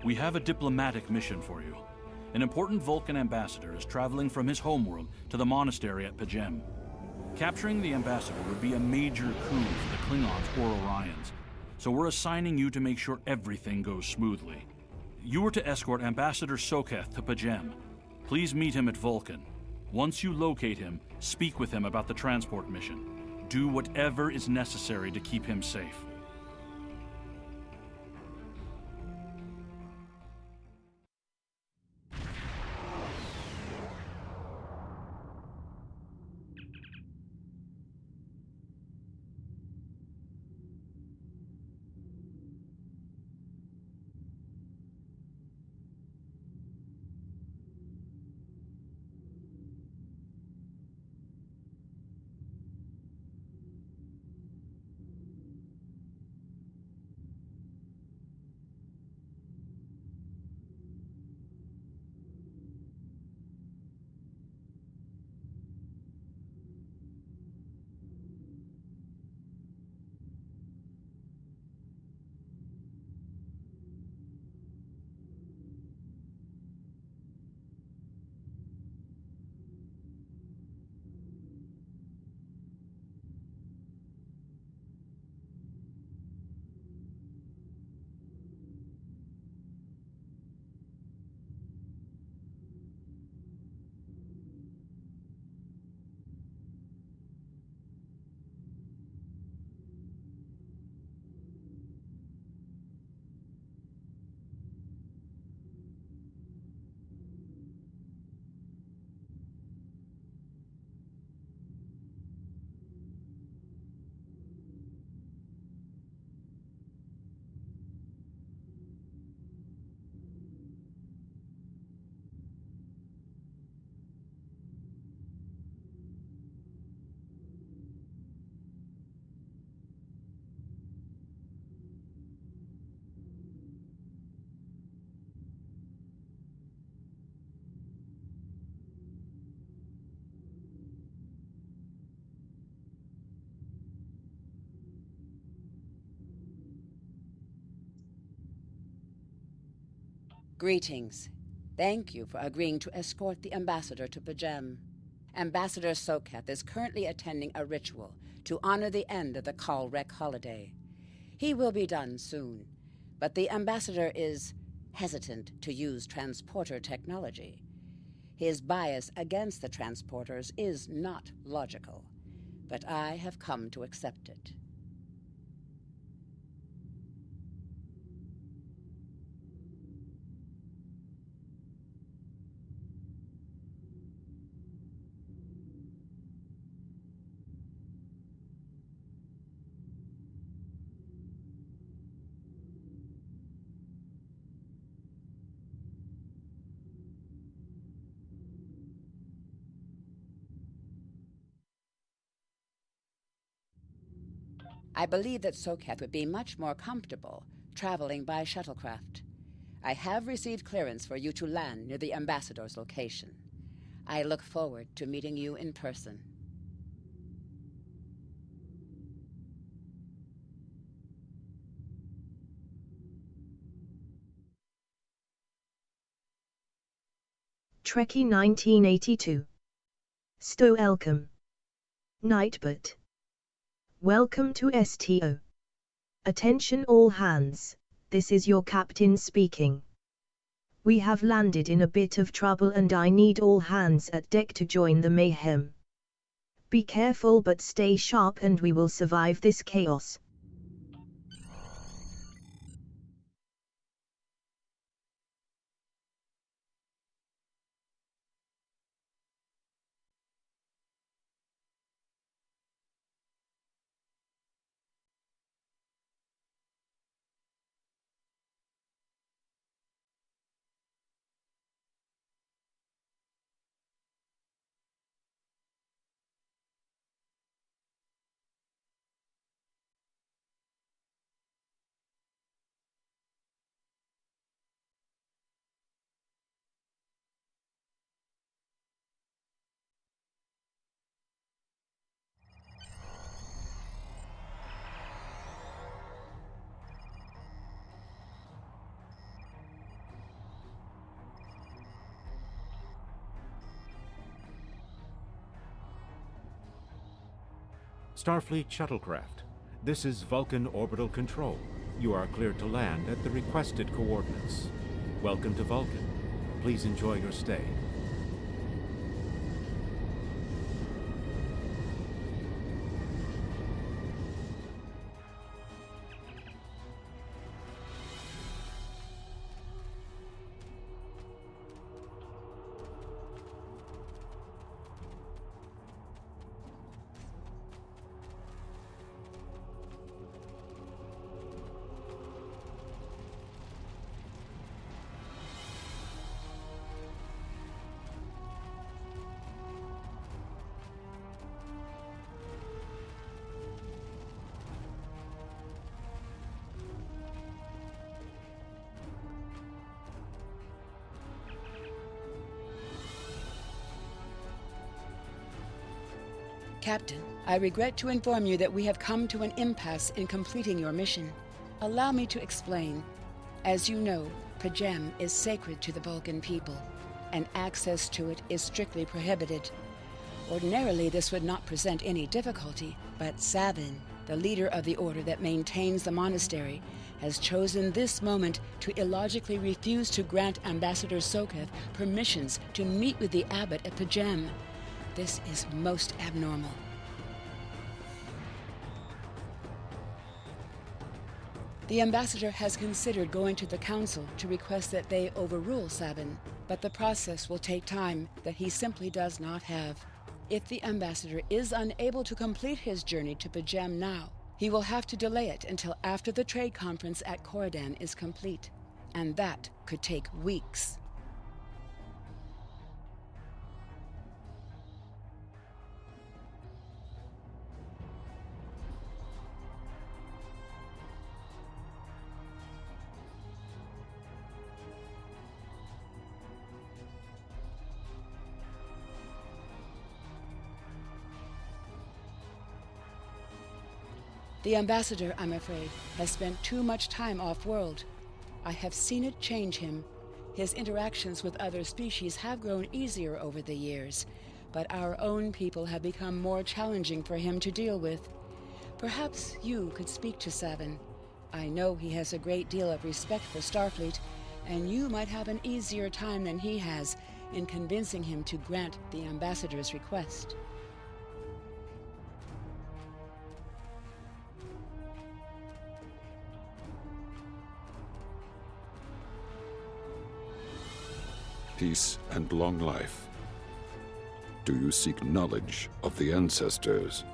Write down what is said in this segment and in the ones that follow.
We have a diplomatic mission for you. An important Vulcan ambassador is traveling from his homeworld to the monastery at Pagem. Capturing the ambassador would be a major coup for the Klingons or Orions, so we're assigning you to make sure everything goes smoothly. You are to escort Ambassador Soketh to Pagem. Please meet him at Vulcan. Once you locate him, speak with him about the transport mission. Do whatever is necessary to keep him safe. Greetings. Thank you for agreeing to escort the ambassador to Pagem. Ambassador Soketh is currently attending a ritual to honor the end of the Kalrek holiday. He will be done soon, but the ambassador is hesitant to use transporter technology. His bias against the transporters is not logical, but I have come to accept it. I believe that Soketh would be much more comfortable traveling by shuttlecraft. I have received clearance for you to land near the ambassador's location. I look forward to meeting you in person. Trekkie 1982. Sto Elcom. Nightbot. Welcome to STO. Attention all hands, this is your captain speaking. We have landed in a bit of trouble and I need all hands at deck to join the mayhem. Be careful but stay sharp and we will survive this chaos. Starfleet shuttlecraft. This is Vulcan Orbital Control. You are cleared to land at the requested coordinates. Welcome to Vulcan. Please enjoy your stay. Captain, I regret to inform you that we have come to an impasse in completing your mission. Allow me to explain. As you know, P'Jem is sacred to the Vulcan people, and access to it is strictly prohibited. Ordinarily, this would not present any difficulty, but Savin, the leader of the order that maintains the monastery, has chosen this moment to illogically refuse to grant Ambassador Soketh permissions to meet with the abbot at P'Jem. This is most abnormal. The ambassador has considered going to the council to request that they overrule Savin, but the process will take time that he simply does not have. If the ambassador is unable to complete his journey to P'Jem now, he will have to delay it until after the trade conference at Coridan is complete, and that could take weeks. The ambassador, I'm afraid, has spent too much time off-world. I have seen it change him. His interactions with other species have grown easier over the years, but our own people have become more challenging for him to deal with. Perhaps you could speak to Savin. I know he has a great deal of respect for Starfleet, and you might have an easier time than he has in convincing him to grant the ambassador's request. Peace and long life. Do you seek knowledge of the ancestors?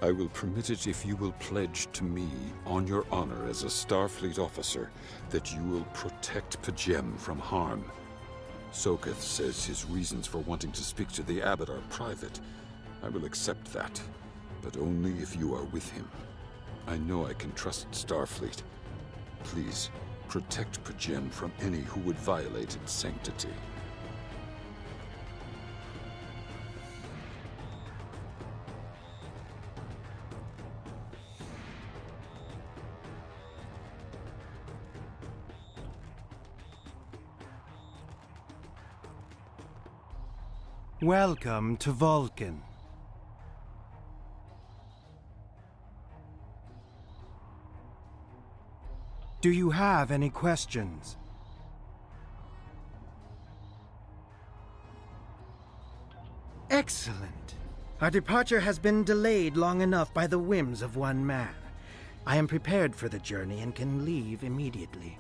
I will permit it if you will pledge to me, on your honor as a Starfleet officer, that you will protect P'Jem from harm. Soketh says his reasons for wanting to speak to the abbot are private. I will accept that, but only if you are with him. I know I can trust Starfleet. Please, protect P'Jem from any who would violate its sanctity. Welcome to Vulcan. Do you have any questions? Excellent. Our departure has been delayed long enough by the whims of one man. I am prepared for the journey and can leave immediately.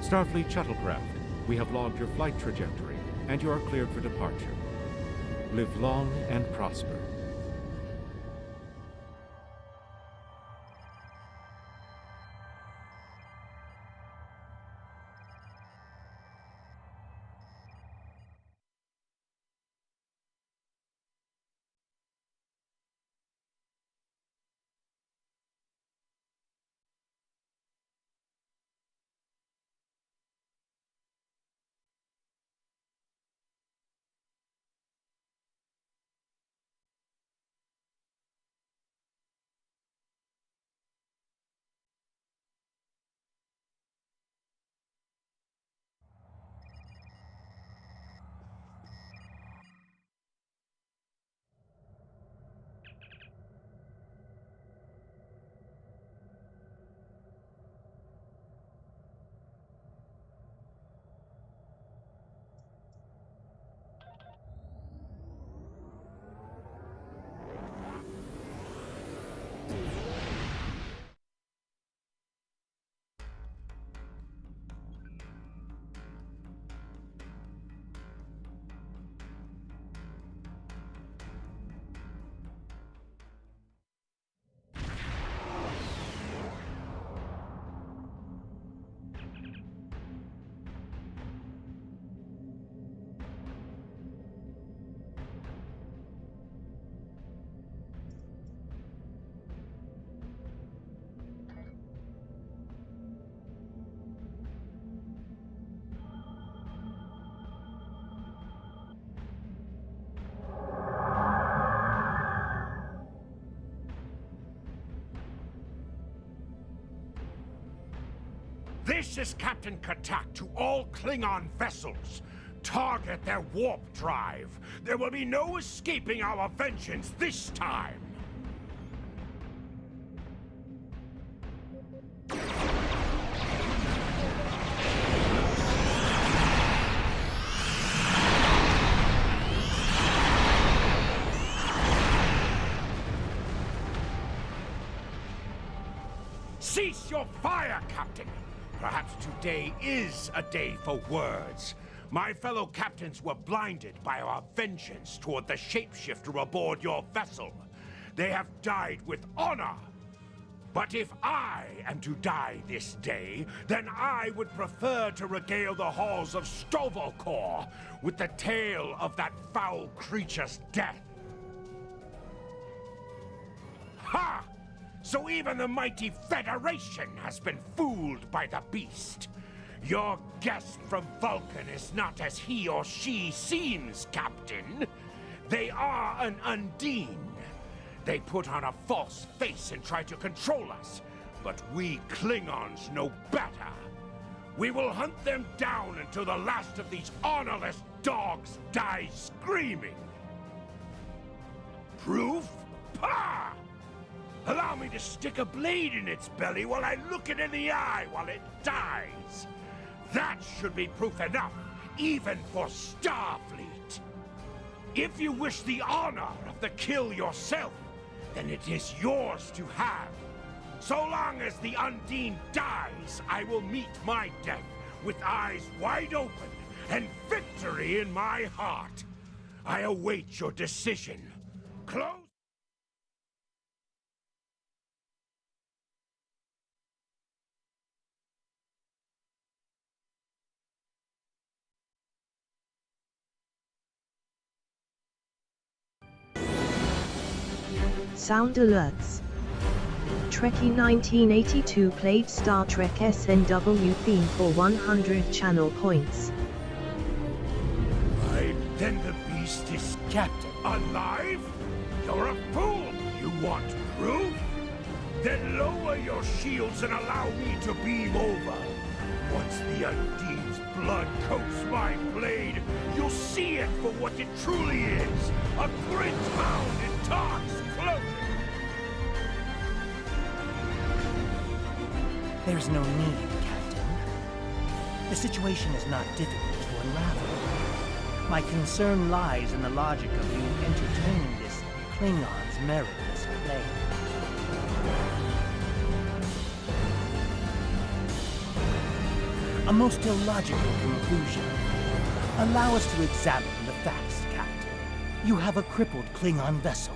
Starfleet shuttlecraft, we have logged your flight trajectory, and you are cleared for departure. Live long and prosper. This is Captain Katak to all Klingon vessels. Target their warp drive. There will be no escaping our vengeance this time. Cease your fire, Captain! Perhaps today is a day for words. My fellow captains were blinded by our vengeance toward the shapeshifter aboard your vessel. They have died with honor. But if I am to die this day, then I would prefer to regale the halls of Stovalkor with the tale of that foul creature's death. Ha! So even the mighty Federation has been fooled by the beast. Your guest from Vulcan is not as he or she seems, Captain. They are an Undine. They put on a false face and try to control us, but we Klingons know better. We will hunt them down until the last of these honorless dogs dies screaming. Proof? Pah! Allow me to stick a blade in its belly while I look it in the eye while it dies. That should be proof enough, even for Starfleet. If you wish the honor of the kill yourself, then it is yours to have. So long as the Undine dies, I will meet my death with eyes wide open and victory in my heart. I await your decision. Close. Sound alerts. Trekkie 1982 played Star Trek SNW theme for 100 channel points. Then the beast is Captain alive? You're a fool! You want proof? Then lower your shields and allow me to beam over. Once the Undine's blood coats my blade, you'll see it for what it truly is. A grit hound in Tark's clothing! There's no need, Captain. The situation is not difficult to unravel. My concern lies in the logic of you entertaining this Klingon's meritless play. A most illogical conclusion. Allow us to examine the facts, Captain. You have a crippled Klingon vessel,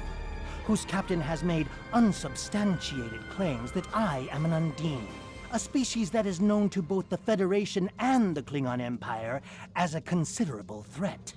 whose captain has made unsubstantiated claims that I am an Undine, a species that is known to both the Federation and the Klingon Empire as a considerable threat.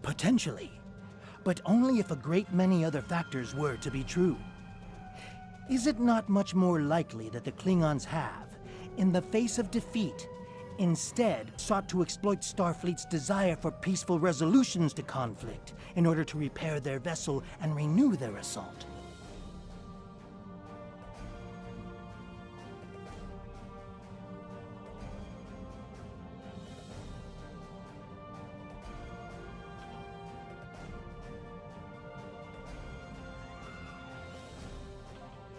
Potentially, but only if a great many other factors were to be true. Is it not much more likely that the Klingons have, in the face of defeat, instead sought to exploit Starfleet's desire for peaceful resolutions to conflict in order to repair their vessel and renew their assault?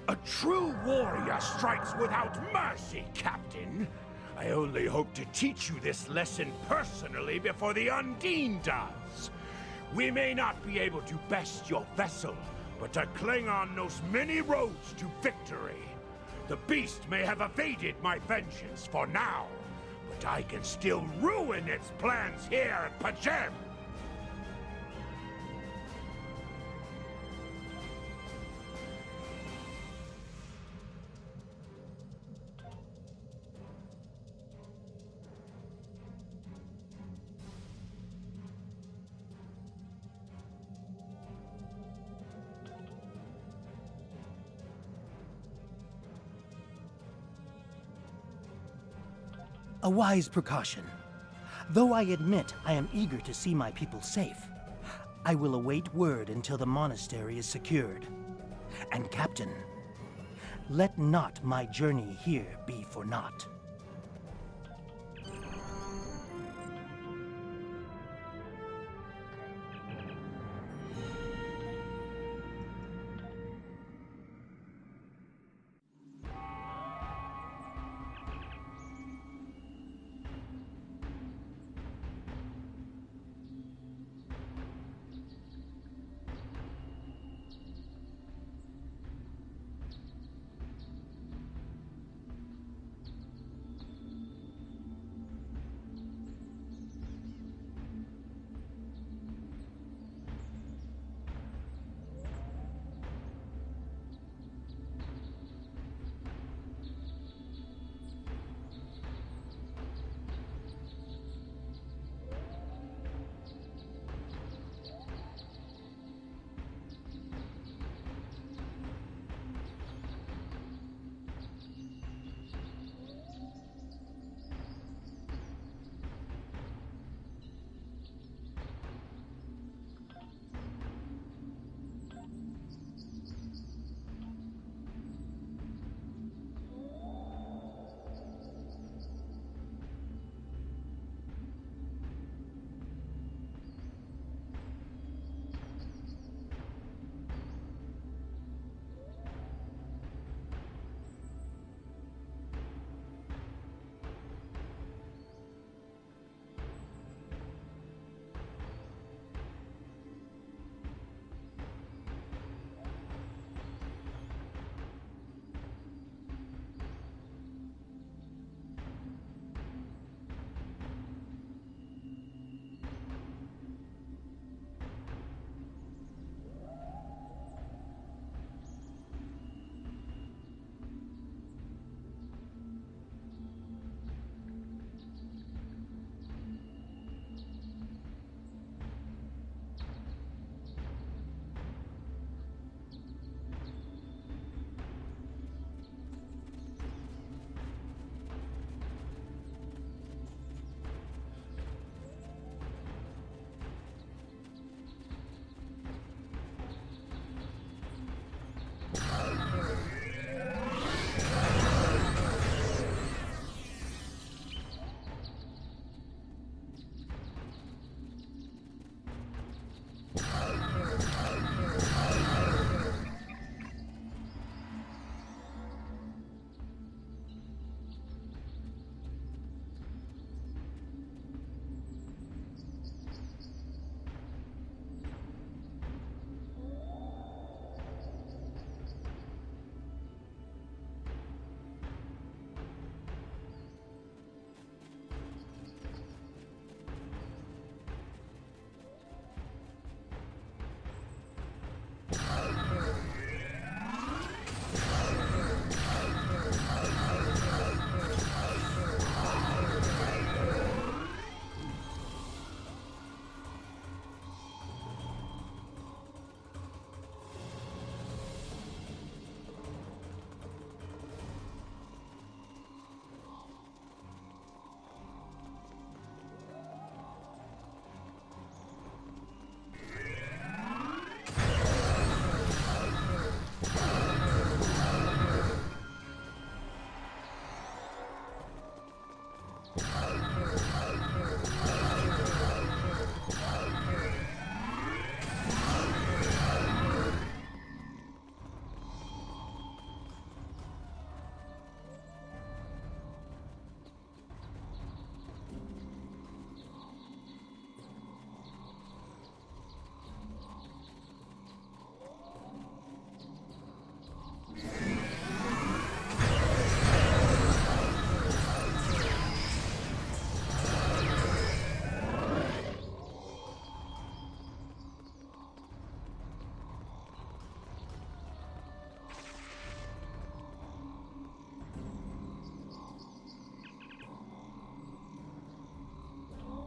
A true warrior strikes without mercy, Captain. I only hope to teach you this lesson personally before the Undine does. We may not be able to best your vessel, but a Klingon knows many roads to victory. The beast may have evaded my vengeance for now, but I can still ruin its plans here at Pajem. A wise precaution. Though I admit I am eager to see my people safe, I will await word until the monastery is secured. And Captain, let not my journey here be for naught.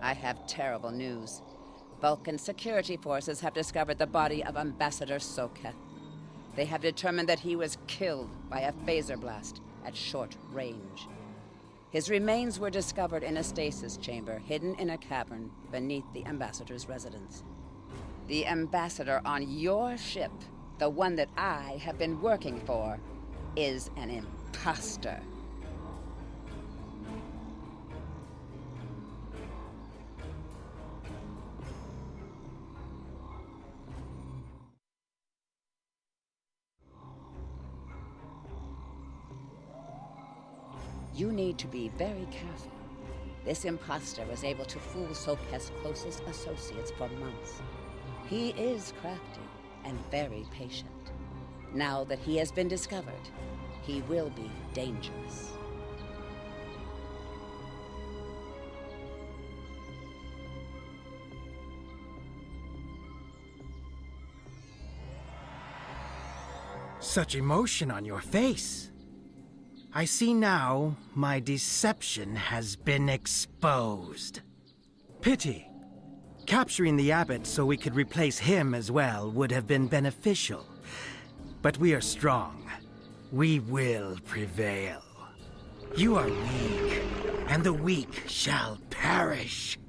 I have terrible news. Vulcan security forces have discovered the body of Ambassador Soketh. They have determined that he was killed by a phaser blast at short range. His remains were discovered in a stasis chamber hidden in a cavern beneath the Ambassador's residence. The Ambassador on your ship, the one that I have been working for, is an imposter. You need to be very careful. This imposter was able to fool Soketh's closest associates for months. He is crafty and very patient. Now that he has been discovered, he will be dangerous. Such emotion on your face. I see now my deception has been exposed. Pity. Capturing the abbot so we could replace him as well would have been beneficial. But we are strong. We will prevail. You are weak, and the weak shall perish.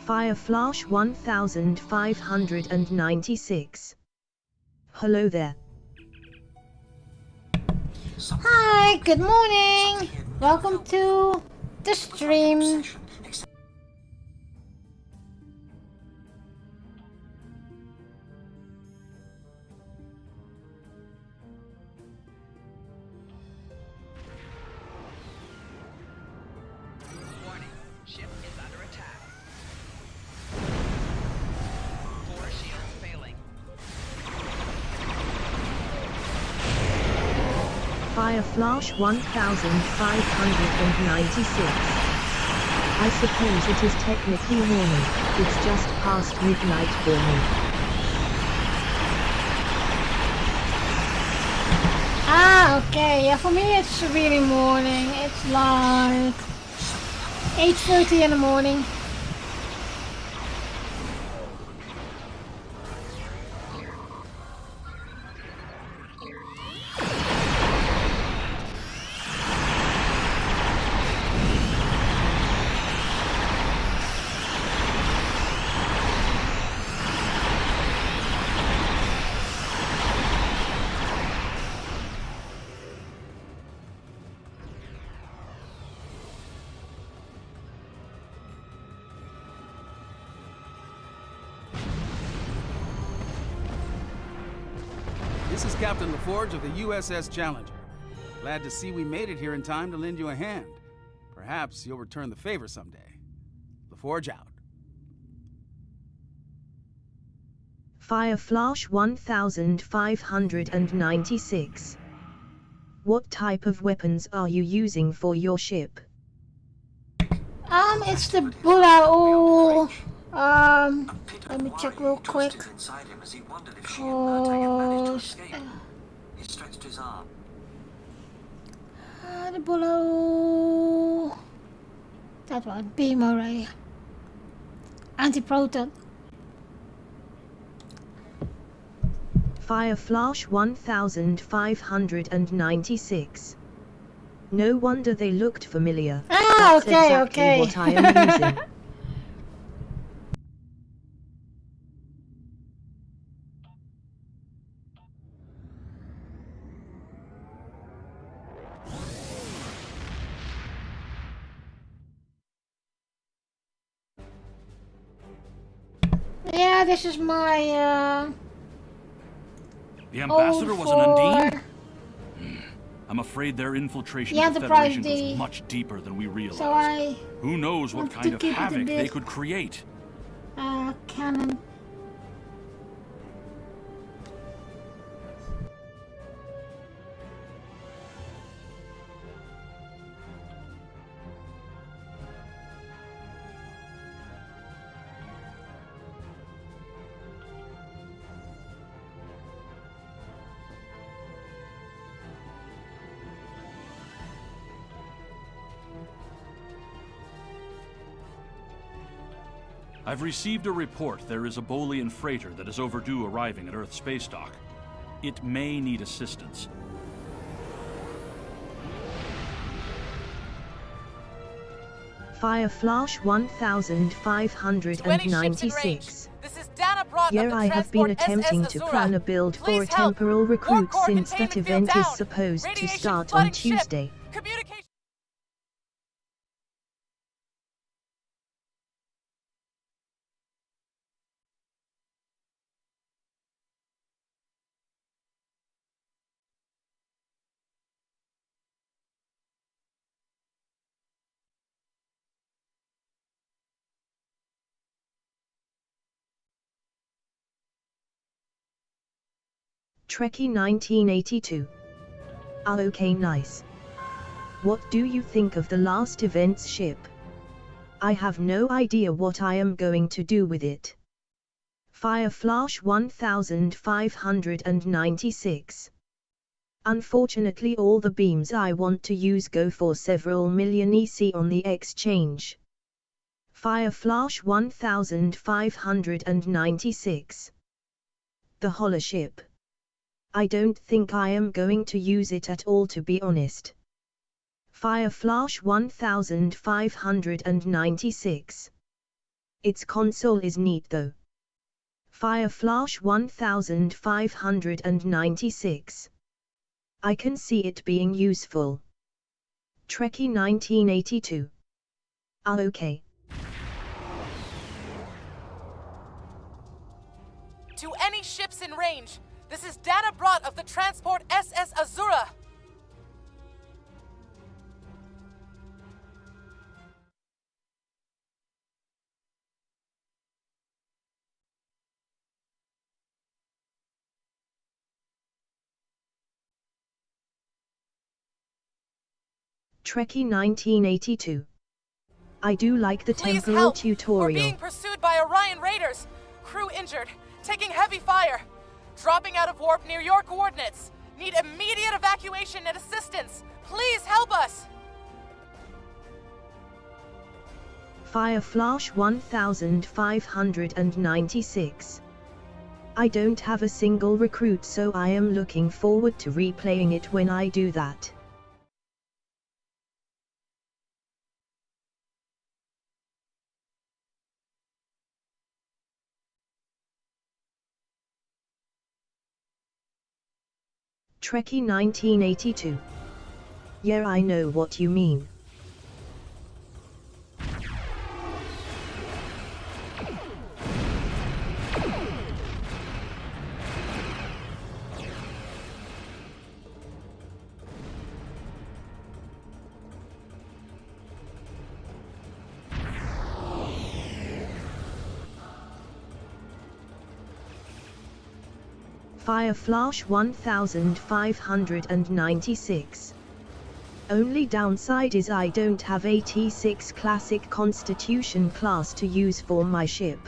Fireflash 1596. Hello there. Hi, good morning. Welcome to the stream. Warning, ship is under attack. 4 shields failing. Fireflash 1596. I suppose it is technically morning, it's just past midnight for me. Ah, okay. Yeah, for me it's really morning. It's like 8:30 in the morning. This is Captain LaForge of the USS Challenger. Glad to see we made it here in time to lend you a hand. Perhaps you'll return the favor someday. LaForge out. Fireflash 1596. What type of weapons are you using for your ship? It's the Bulao. Let me check real quick. The Bulao. That one, beam array. Anti-proton. Fireflash 1596. No wonder they looked familiar. Ah, That's okay, exactly okay. what I am using. Yeah, this is my The ambassador was an old Undine? for I'm afraid their infiltration Yeah, of the the price Federation D. goes much deeper than we realize. So I Who knows what wanted kind to of keep it in havoc they this. could create? Cannon. I've received a report there is a Bolian freighter that is overdue arriving at Earth space dock. It may need assistance. Fire Flash 1596. This is Dana Broad Yeah, of the I have been transport attempting SS to Azura. plan a build for a Please help. temporal recruit Warcore since that containment event field is down. supposed to Radiation start on flooding ship. Tuesday. Communication. Trekkie 1982. Ah, okay, nice. What do you think of the last event's ship? I have no idea what I am going to do with it. Fire Flash 1596. Unfortunately, all the beams I want to use go for several million EC on the exchange. Fire Flash 1596. The holoship. I don't think I am going to use it at all, to be honest. Fire Flash 1596. Its console is neat though. Fire Flash 1596. I can see it being useful. Trekkie 1982. Ah, okay. To any ships in range, this is Dana Broad of the transport SS Azura. Trekkie 1982. I do like the Please temporal help. tutorial. We're being pursued by Orion raiders. Crew injured, taking heavy fire. Dropping out of warp near your coordinates. Need immediate evacuation and assistance. Please help us. Fire Flash 1596. I don't have a single recruit, so I am looking forward to replaying it when I do that. Trekkie 1982. Yeah, I know what you mean. Fire Flash 1596. Only downside is I don't have a T6 Classic Constitution class to use for my ship.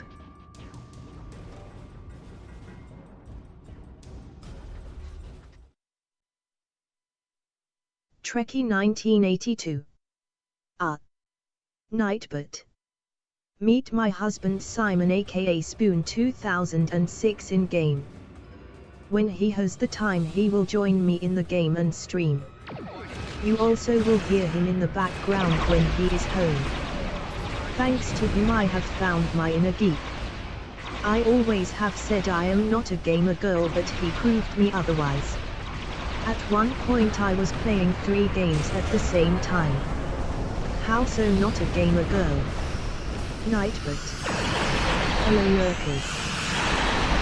Trekkie 1982. Ah. Nightbot. Meet my husband Simon aka Spoon 2006 in game. When he has the time, he will join me in the game and stream. You also will hear him in the background when he is home. Thanks to him I have found my inner geek. I always have said I am not a gamer girl, but he proved me otherwise. At one point I was playing 3 games at the same time. How so not a gamer girl? Nightbot. Hello lurkers.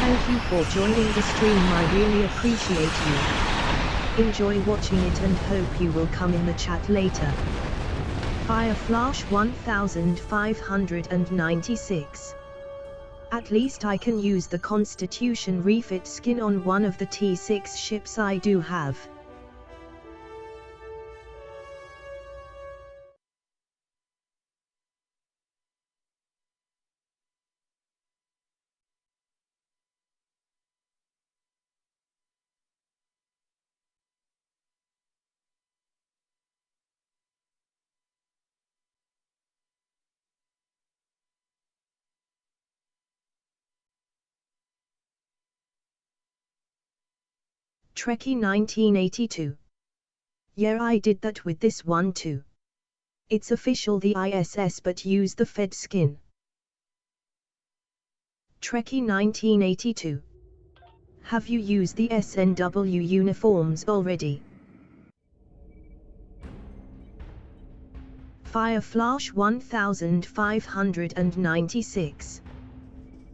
Thank you for joining the stream, I really appreciate you. Enjoy watching it and hope you will come in the chat later. Fireflash 1596. At least I can use the Constitution refit skin on one of the T6 ships I do have. Trekkie 1982. Yeah, I did that with this one too. It's official, the ISS, but use the Fed skin. Trekkie 1982. Have you used the SNW uniforms already? Fireflash 1596.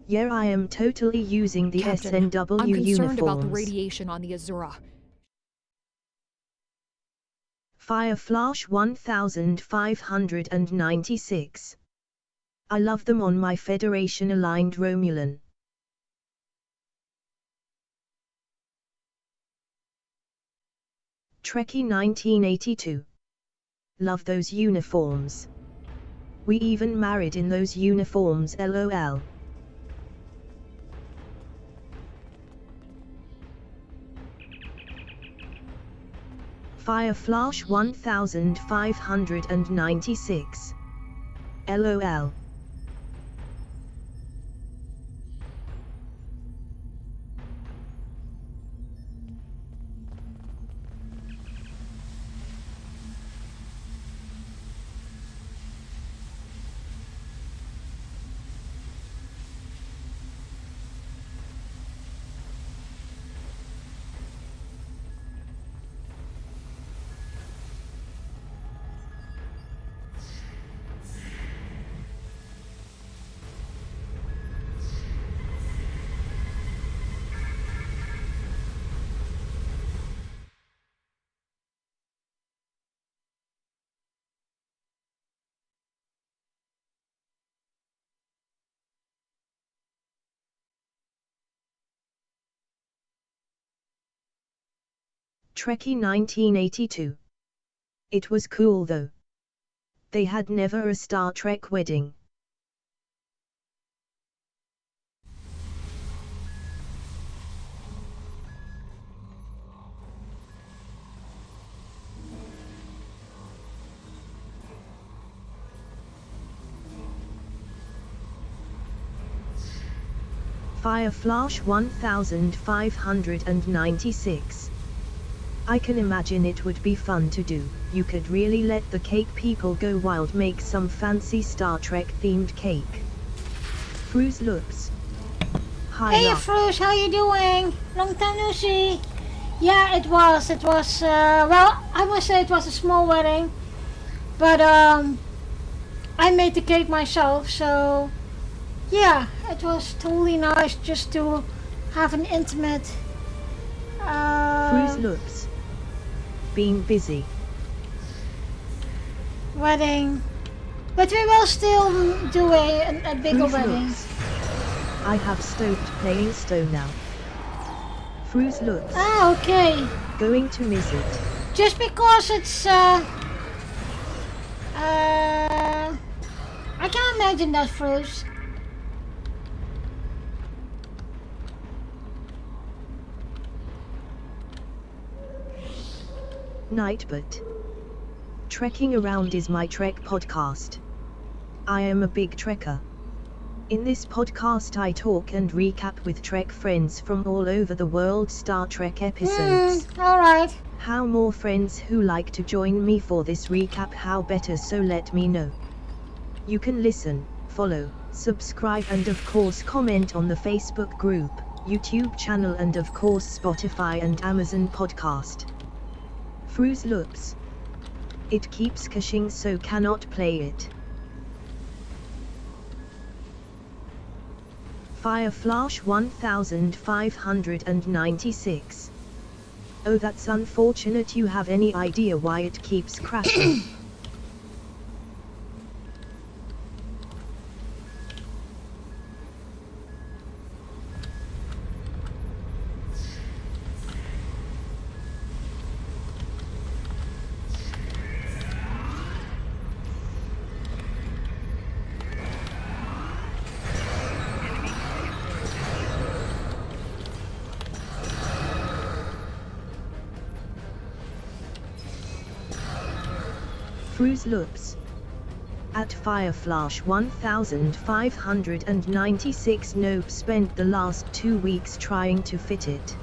Yeah, I am totally using the Captain, SNW I'm concerned uniforms. about the radiation on the Azura. Fireflash 1596. I love them on my Federation-aligned Romulan. Trekkie 1982. Love those uniforms. We even married in those uniforms, LOL. Fireflash 1596. LOL. Trekkie 1982. It was cool though. They had never a Star Trek wedding. Fireflash 1596. I can imagine it would be fun to do. You could really let the cake people go wild, make some fancy Star Trek themed cake. Fruze looks. Hi. Hey Fruze, how you doing? Long time no see. Yeah, it was, well, I must say it was a small wedding. But, I made the cake myself, so, yeah, it was totally nice just to have an intimate, Fruze looks. Being busy. Wedding. But we will still do a bigger Fruze wedding. looks. I have stopped playing Stone now. Fruze looks. Ah, okay. Going to miss it. Just because it's, I can't imagine that, Fruze. Nightbot. Trekking Around is my Trek podcast. I am a big Trekker. In this podcast I talk and recap with Trek friends from all over the world Star Trek episodes. Alright. How more friends who like to join me for this recap, how better, so let me know. You can listen, follow, subscribe and of course comment on the Facebook group, YouTube channel and of course Spotify and Amazon podcast. Fruze looks. It keeps caching so cannot play it. Fireflash 1596. Oh, that's unfortunate. You have any idea why it keeps crashing? Fruits Loops. At Fireflash 1596. Nope, spent the last 2 weeks trying to fit it.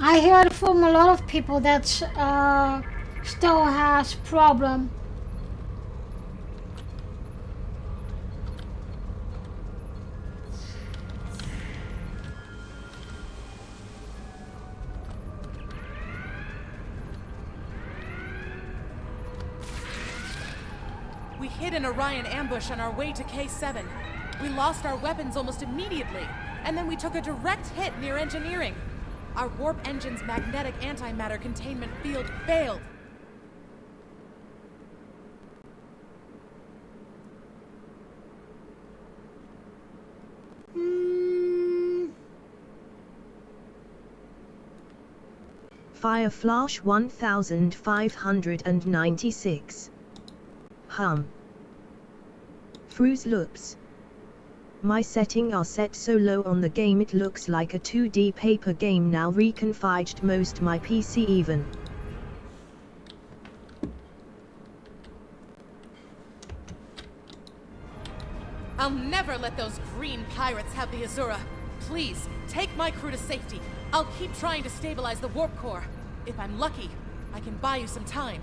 I heard from a lot of people that still has problem. We hid an Orion ambush on our way to K7. We lost our weapons almost immediately, and then we took a direct hit near engineering. Our warp engine's magnetic antimatter containment field failed. Fireflash 1596. Fruits Loops. My settings are set so low on the game it looks like a 2D paper game now. Reconfigured most my PC even. I'll never let those green pirates have the Azura. Please, take my crew to safety. I'll keep trying to stabilize the warp core. If I'm lucky, I can buy you some time.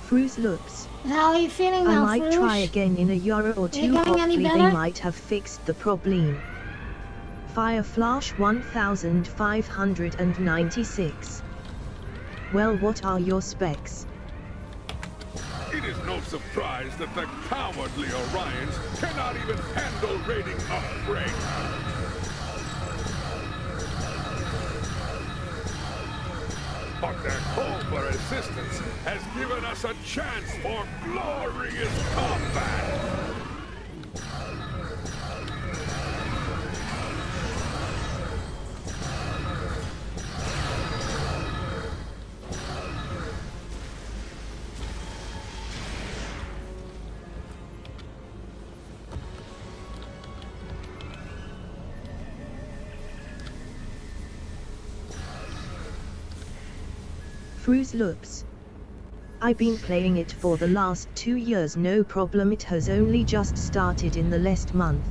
Fruits Loops. How are you feeling now, I might Fruits? try again in a year or two. Hopefully they might have fixed the problem. Fireflash 1596. Well, what are your specs? It is no surprise that the cowardly Orions cannot even handle raiding a brig. But their call for assistance has given us a chance for glorious combat! Fruits Loops. I've been playing it for the last 2 years, no problem. It has only just started in the last month.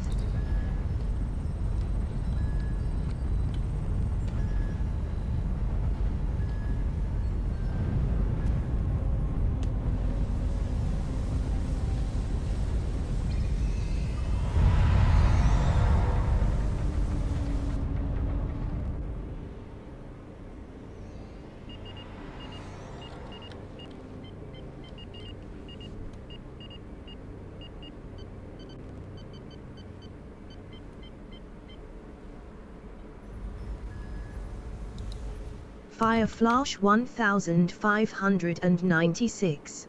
Fireflash 1596.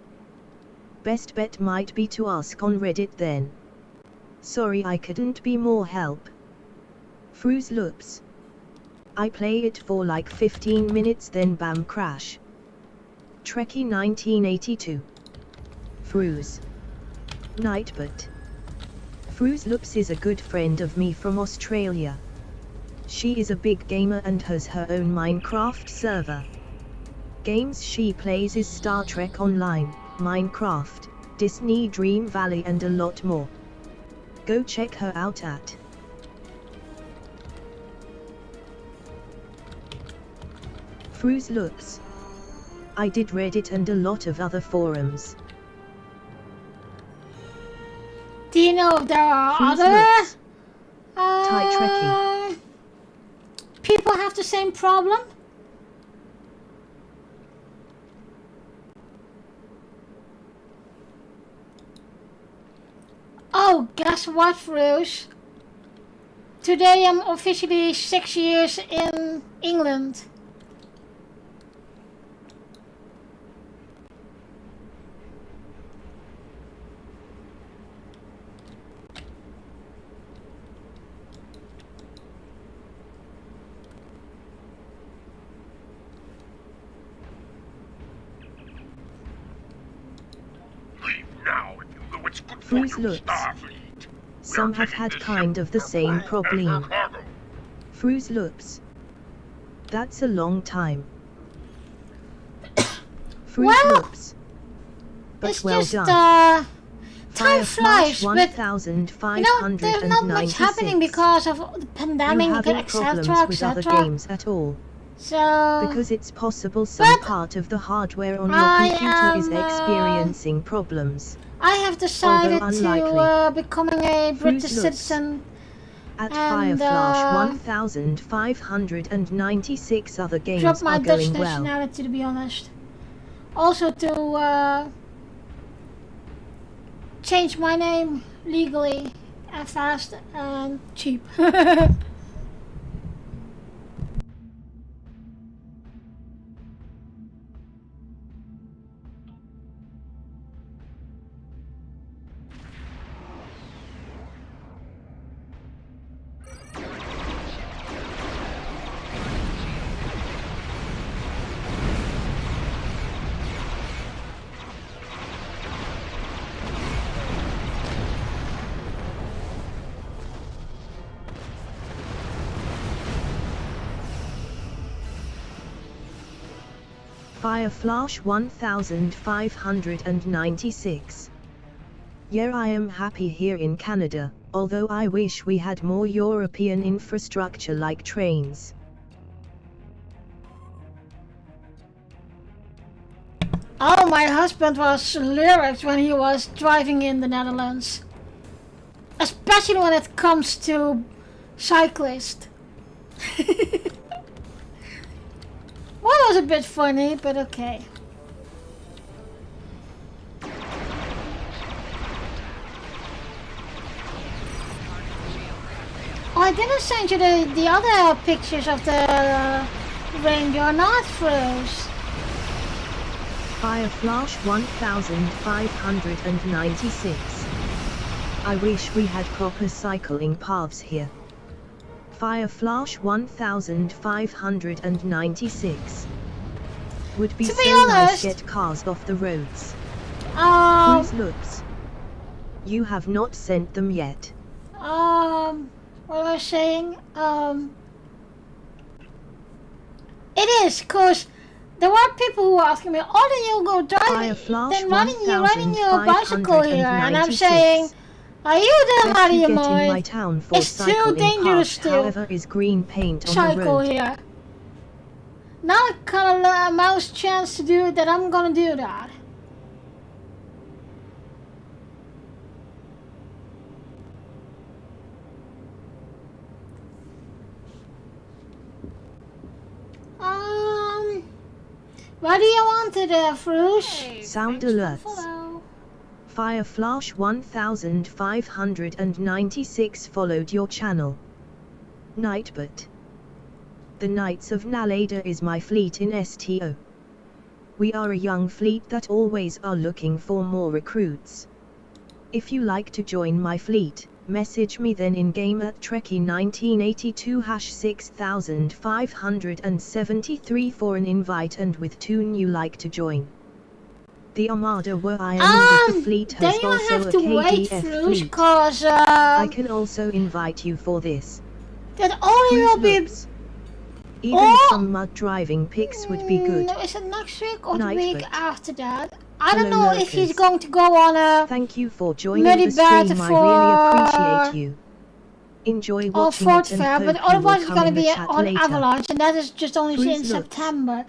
Best bet might be to ask on Reddit then. Sorry I couldn't be more help. Fruits Loops. I play it for like 15 minutes then bam crash. Trekkie 1982. Fruits. Nightbot. Fruits Loops is a good friend of me from Australia. She is a big gamer and has her own Minecraft server. games she plays is Star Trek Online, Minecraft, Disney Dream Valley and a lot more. Go check her out at Fru's Looks. I did Reddit and a lot of other forums. Do you know if there are Fru's other Looks. Thai Trekkie. people have the same problem? Oh, guess what, Bruce? Today I'm officially 6 years in England. Fru's Looks. Some have had kind of the same problem. Fru's Looks. That's a long time. Fru's Well, Looks. But it's well just, done. time flies, but there's 1596. not much happening because of the You pandemic, having etc., problems with other etc. games at all? So, Because it's possible some part of the hardware on your computer is experiencing problems. I have decided Although to unlikely. becoming a British Fru's Looks. citizen. At And, Fireflash 1596 other games Drop my are Dutch going well. nationality, to be honest. Also to change my name legally and fast and cheap. Fireflash 1596. Yeah, I am happy here in Canada, although I wish we had more European infrastructure like trains. Oh, my husband was lyrics when he was driving in the Netherlands. Especially when it comes to cyclists. Well, it was a bit funny, but okay. Oh, I didn't send you the other pictures of the rain. You're not froze. Fireflash 1596. I wish we had proper cycling paths here. Fireflash 1596. Would be To so be nice honest, get cars off the roads. Fru's Looks. You have not sent them yet. what was I saying? It is, cause there were people who were asking me, "Oh, then you go driving, Fireflash then riding your bicycle here," and I'm saying, "Are you the out of your Get in my mind? town for It's too cycling dangerous paths, to however, is green paint on the cycle road. here." Now I kind of mouse chance to do it that I'm gonna do that. What do you want it, Frush? Sound alerts. Fireflash 1596 followed your channel. Nightbot. The Knights of Naleda is my fleet in STO. We are a young fleet that always are looking for more recruits. If you like to join my fleet, message me then in game at Trekkie 1982 #6573 for an invite and with tune you like to join. The Armada where I am with the fleet has then you also have a to wait, KDF Frush, fleet. cause I can also invite you for this. that only will be Looks. Even some mud driving pics would be good. Is it next week or the Night, week but after that? I don't hello, know if he's lurkers. going to go on a Thank you for joining muddy the bed stream. I for really appreciate you. Enjoy or watching Fort it and Fair, but hope you otherwise will it's come going in to the be chat on later. Avalanche, and that is just only Cruise in looks. September.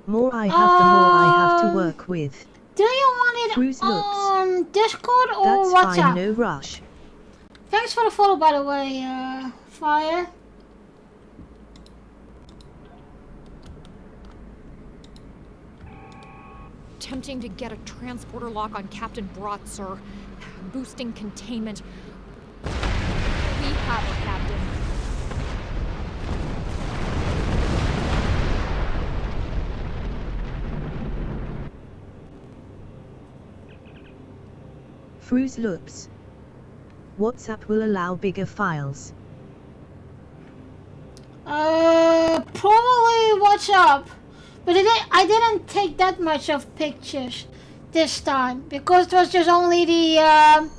More I have, the more I have to work with. Do you want it Cruise looks. on Discord or That's WhatsApp? fine, no rush. Thanks for the follow, by the way, Fire. Attempting to get a transporter lock on Captain Brott, sir. Boosting containment. We have her, Captain. Fruze loops. WhatsApp will allow bigger files. Probably WhatsApp. But I didn't take that much of pictures this time because it was just only the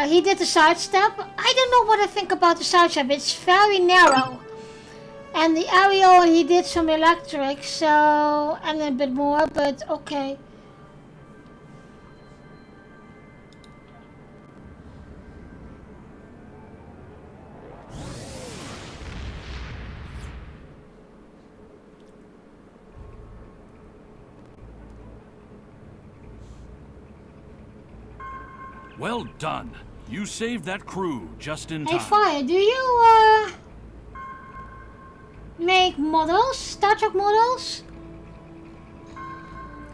he did the sidestep. I don't know what I think about the sidestep. It's very narrow, and the aerial he did some electric, so and a bit more. But okay. Well done. You saved that crew just in time. Hey, Fire, do you make models, Star Trek models?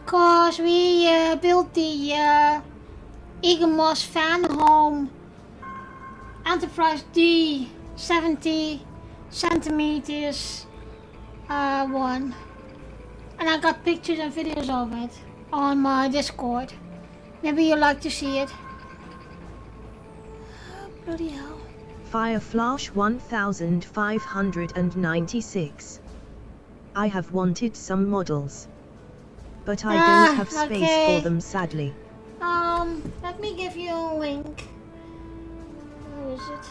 Cause we built the Eaglemoss fan home Enterprise D 70 centimeters one, and I got pictures and videos of it on my Discord. Maybe you'd like to see it. Bloody hell. Fireflash 1596. I have wanted some models, but I don't have space for them, sadly. Let me give you a link. Where is it?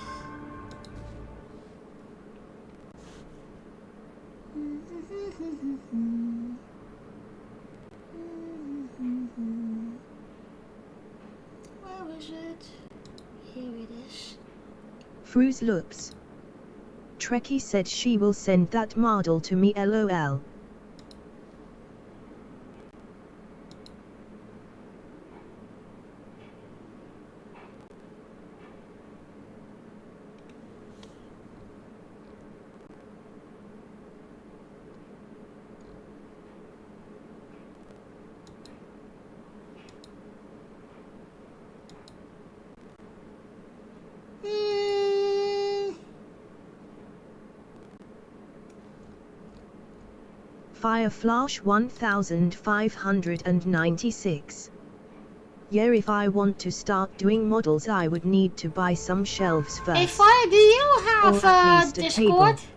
Where is it? Here it is. Fruze looks. Trekkie said she will send that model to me, lol. Fireflash 1596. Yeah, if I want to start doing models I would need to buy some shelves first. Hey Fire, do you have or at least a Discord? Table.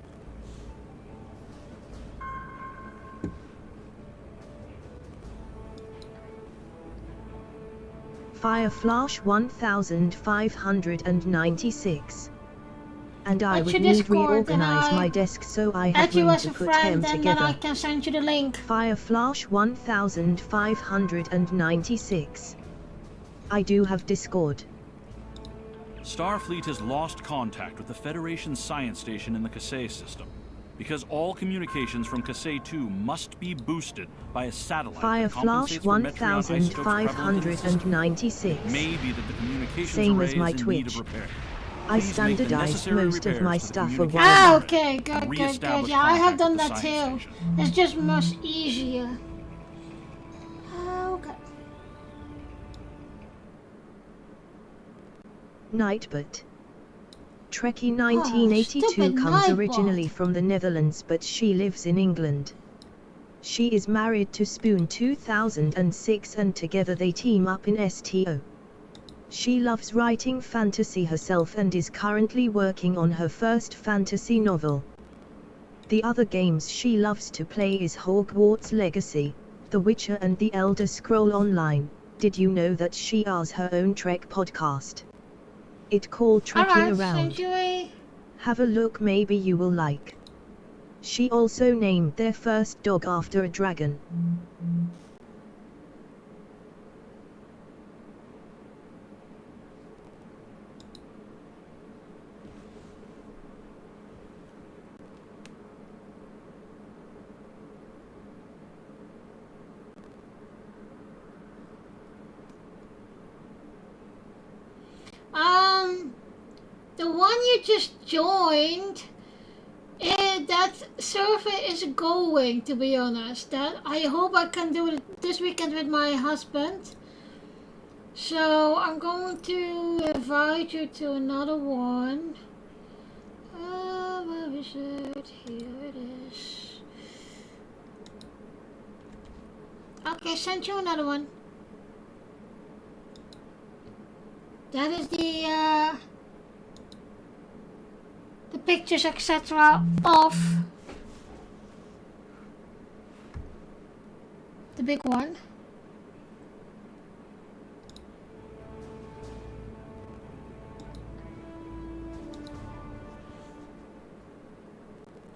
Fireflash 1596. And I would need reorganize my desk so I have room to put them together. And then I can send you the link. Fireflash 1596. I do have Discord. Starfleet has lost contact with the Federation science station in the Kasei system, because all communications from Kasei 2 must be boosted by a satellite that Fireflash compensates for Metreon isotopes prevalent in the system. 1596. Maybe that the communications Same array as my is in need of Twitch. repair. I Please make the standardized necessary most of my repairs to the stuff a communications while Ah, back. okay, good. Re-establish Yeah, I have contact done with the that science too. station. It's just much easier. Okay. Nightbot. Trekkie 1982 stupid comes Nightbot. originally from the Netherlands, but she lives in England. She is married to Spoon 2006 and together they team up in STO. She loves writing fantasy herself and is currently working on her first fantasy novel. The other games she loves to play is Hogwarts Legacy, The Witcher and The Elder Scroll Online. Did you know that she has her own Trek podcast? It called Trekking Alright, Around. send you a Have a look, maybe you will like. She also named their first dog after a dragon. The one you just joined, that server is going, to be honest. That I hope I can do it this weekend with my husband. So I'm going to invite you to another one. Where is it? Here it is. Okay, sent you another one. That is the pictures, etc. of the big one.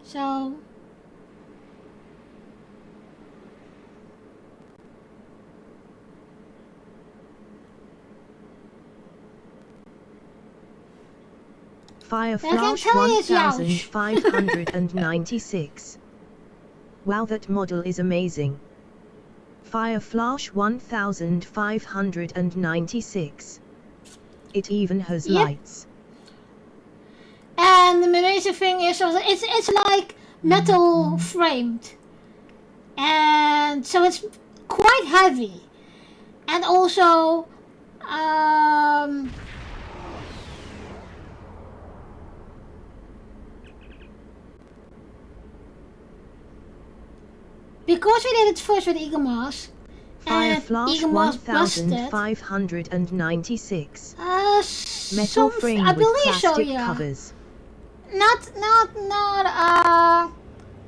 So Fire Flash 1596. Wow, that model is amazing. Fire Flash 1596. It even has lights. And the amazing thing is also it's like metal framed. And so it's quite heavy. And also because we did it first with Eagle Moss, Fire Flash 1596. Metal frame I with believe plastic so, yeah. covers.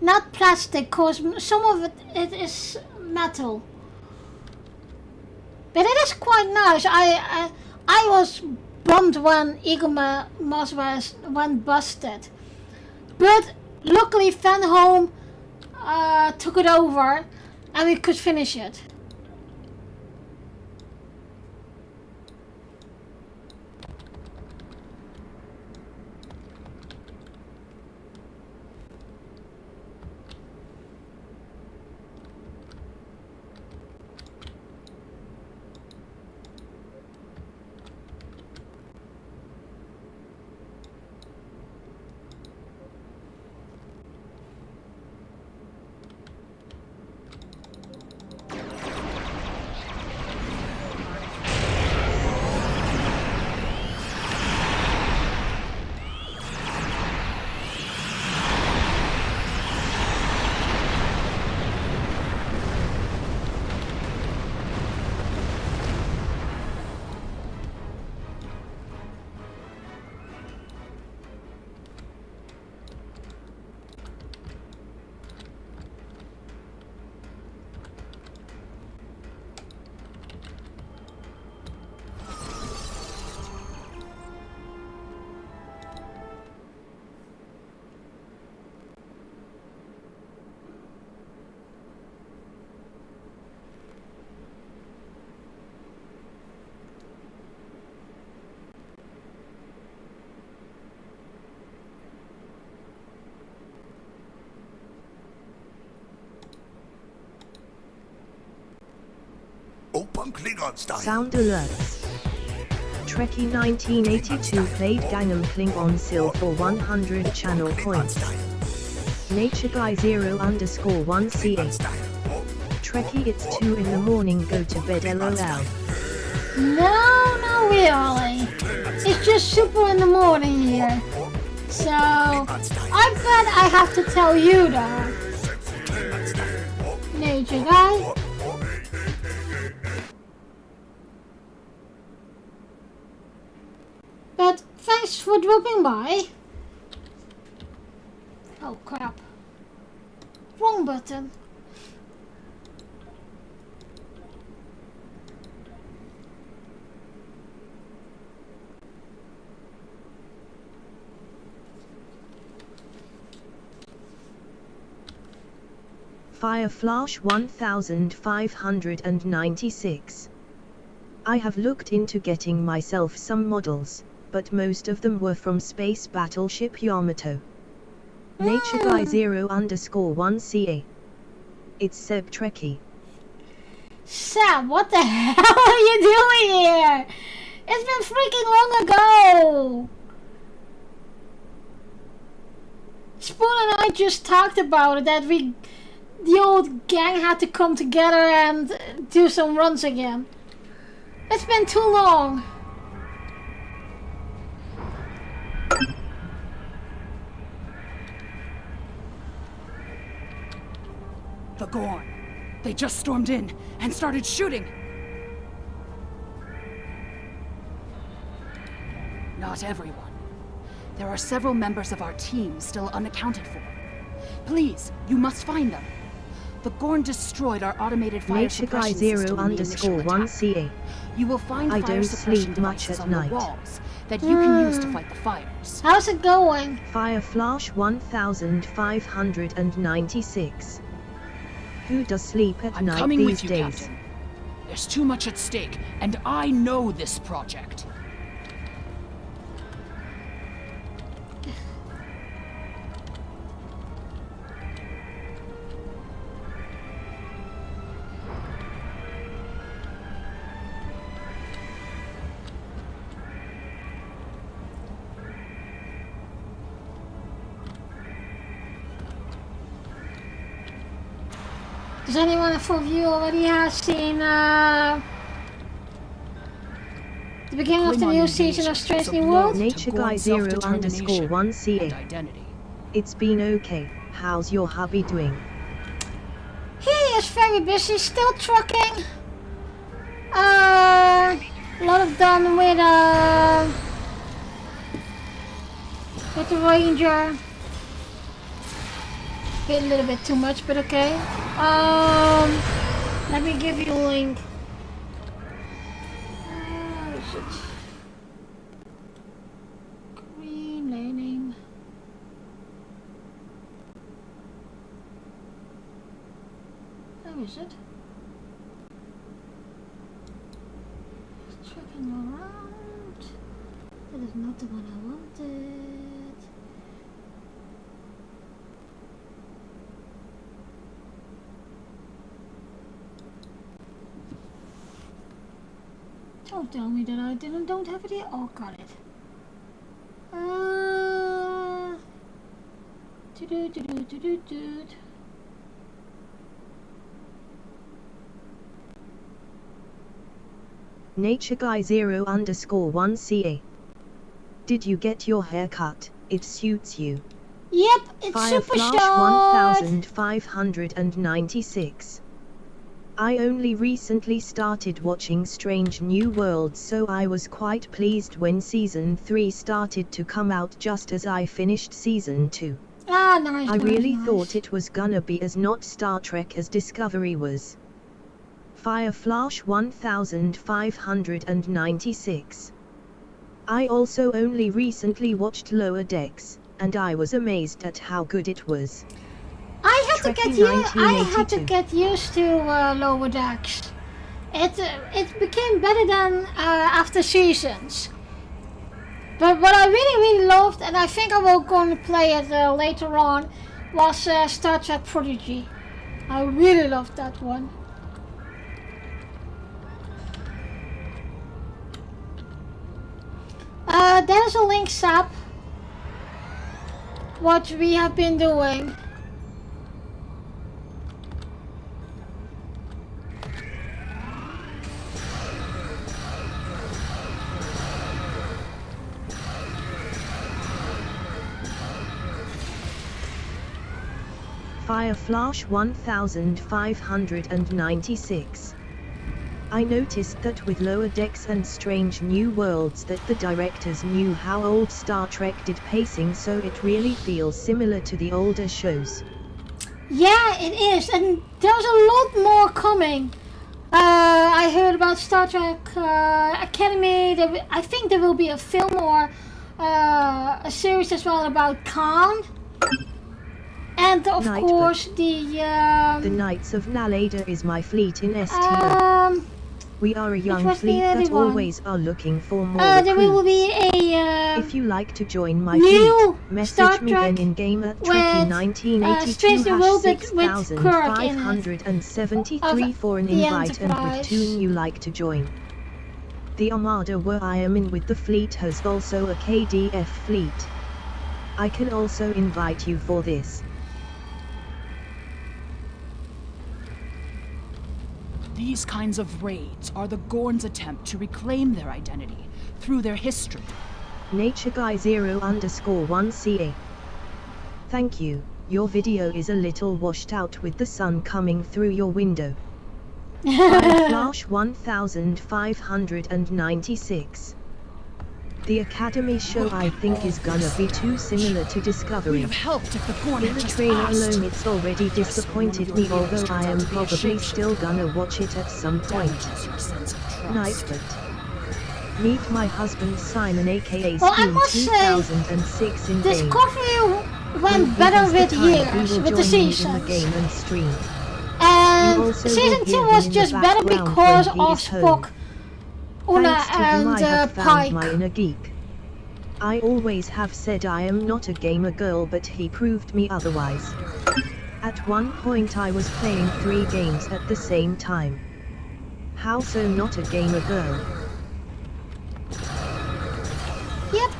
Not plastic, cause some of it is metal. But it is quite nice. I was bummed when Eagle Moss went busted, but luckily Fanholm took it over, and we could finish it. Open Klingon style. Sound alerts. Trekkie 1982 played Gangnam Klingon Sil for 100 channel points. Nature Guy 0_1CA. Trekkie, it's 2 in the morning, go to bed lol. No, really. It's just super in the morning here. So, I bet I have to tell you that. Nature Guy. But thanks for dropping by. Oh crap. Wrong button. Fireflash 1596. I have looked into getting myself some models, but most of them were from space battleship Yamato. NatureGuy0_1CA. It's Seb Trekkie. Sam, what the hell are you doing here? It's been freaking long ago! Spoon and I just talked about it, that the old gang had to come together and do some runs again. It's been too long. The Gorn. They just stormed in and started shooting. Not everyone. There are several members of our team still unaccounted for. Please, you must find them. The Gorn destroyed our automated fire suppression system in the initial attack. NatureGuy0_1CA. You will find I fire don't suppression sleep much devices at on night. the walls that you can use to fight the fires. How's it going? Fireflash 1596. Who does sleep at I'm night coming these with you, days? Captain. There's too much at stake, and I know this project. Does anyone of you already have seen the beginning of the new season of Strange New World? NatureGuy0_1CA. It's been okay. How's your hubby doing? He is very busy, still trucking. A lot of done with the Ranger. A little bit too much, but okay. Let me give you a link. Where is it? Green Laning. Where is it? Checking around. That is not the one I wanted. Don't tell me that I don't have it here. Oh, got it. NatureGuy0_1CA. Did you get your hair cut? It suits you. Yep, it's super Fireflash 1596. I only recently started watching Strange New Worlds, so I was quite pleased when Season 3 started to come out just as I finished Season 2. Ah, nice. I really thought it was gonna be as not Star Trek as Discovery was. Fireflash 1596. I also only recently watched Lower Decks, and I was amazed at how good it was. I had to get used to Lower Decks. It became better than after seasons. But what I really loved, and I think I will go and play it later on, was Star Trek Prodigy. I really loved that one. There's a link, Sap. What we have been doing. Fireflash 1596. I noticed that with Lower Decks and Strange New Worlds that the directors knew how old Star Trek did pacing, so it really feels similar to the older shows. Yeah, it is, and there's a lot more coming. I heard about Star Trek Academy. I think there will be a film or a series as well about Khan. And of Night, course the Knights of Naleda is my fleet in STO. We are a young fleet that always are looking for more there will recruits. be a If you like to join my new fleet, message Star me Trek then in game at with, Trekkie1982 Strange the World with Kirk in it, 6573 for an the invite and with Enterprise. tune you like to join. The Armada where I am in with the fleet has also a KDF fleet. I can also invite you for this. These kinds of raids are the Gorn's attempt to reclaim their identity through their history. NatureGuy0_1CA. Thank you. Your video is a little washed out with the sun coming through your window. Flash 1596. The Academy show I think is gonna be too similar to Discovery. Would have helped if the Gorn In had the just trailer asked. alone it's already disappointed me, although I am probably still gonna watch it at some point. Nightbot. Meet my husband Simon aka Well, I Steam must say, 2006 in game. Discovery When went he better has the with time, he years, will with the join me in seasons. the game and stream. And You also season will 2 hear was him in just the better background because when he of is home. Spock, Una, Thanks to him and I have found Pike. my inner geek. I always have said I am not a gamer girl, but he proved me otherwise. At one point I was playing 3 games at the same time. How so not a gamer girl? Yep.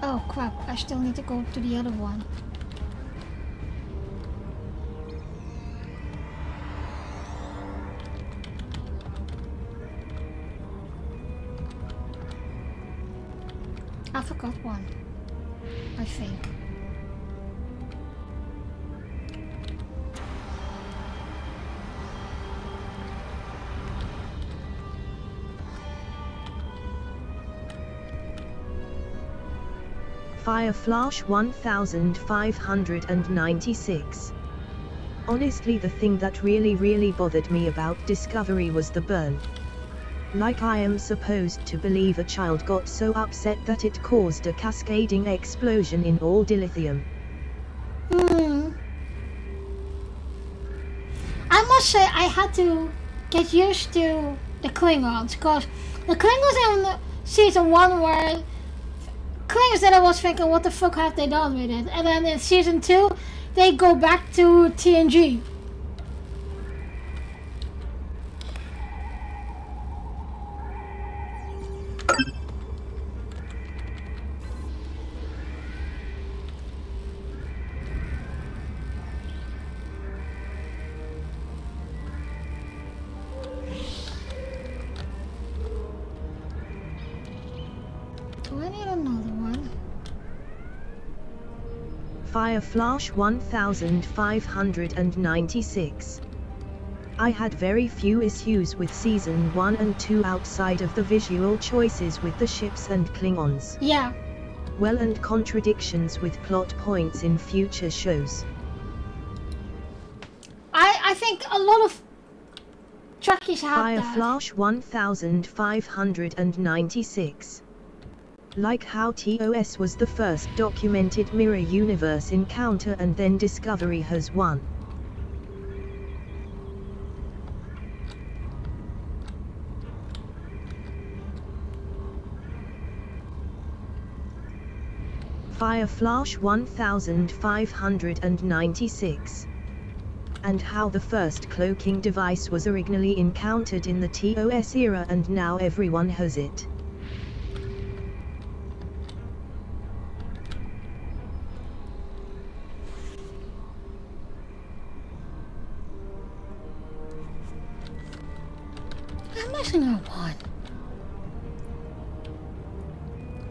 Oh crap, I still need to go to the other one. I forgot one, I think. Fireflash 1596. Honestly, the thing that really bothered me about Discovery was the burn. Like I am supposed to believe a child got so upset that it caused a cascading explosion in all dilithium. I must say I had to get used to the Klingons, because the Klingons in season 1 were Klingons that I was thinking, what the fuck have they done with it? And then in season 2, they go back to TNG. Do I need another one? Fireflash 1596. I had very few issues with season 1 and 2 outside of the visual choices with the ships and Klingons. Yeah. Well, and contradictions with plot points in future shows. I think a lot of Trekkies have that. Fireflash 1596. Like how TOS was the first documented mirror universe encounter and then Discovery has one. Fireflash 1596. And how the first cloaking device was originally encountered in the TOS era and now everyone has it. I'm missing out one.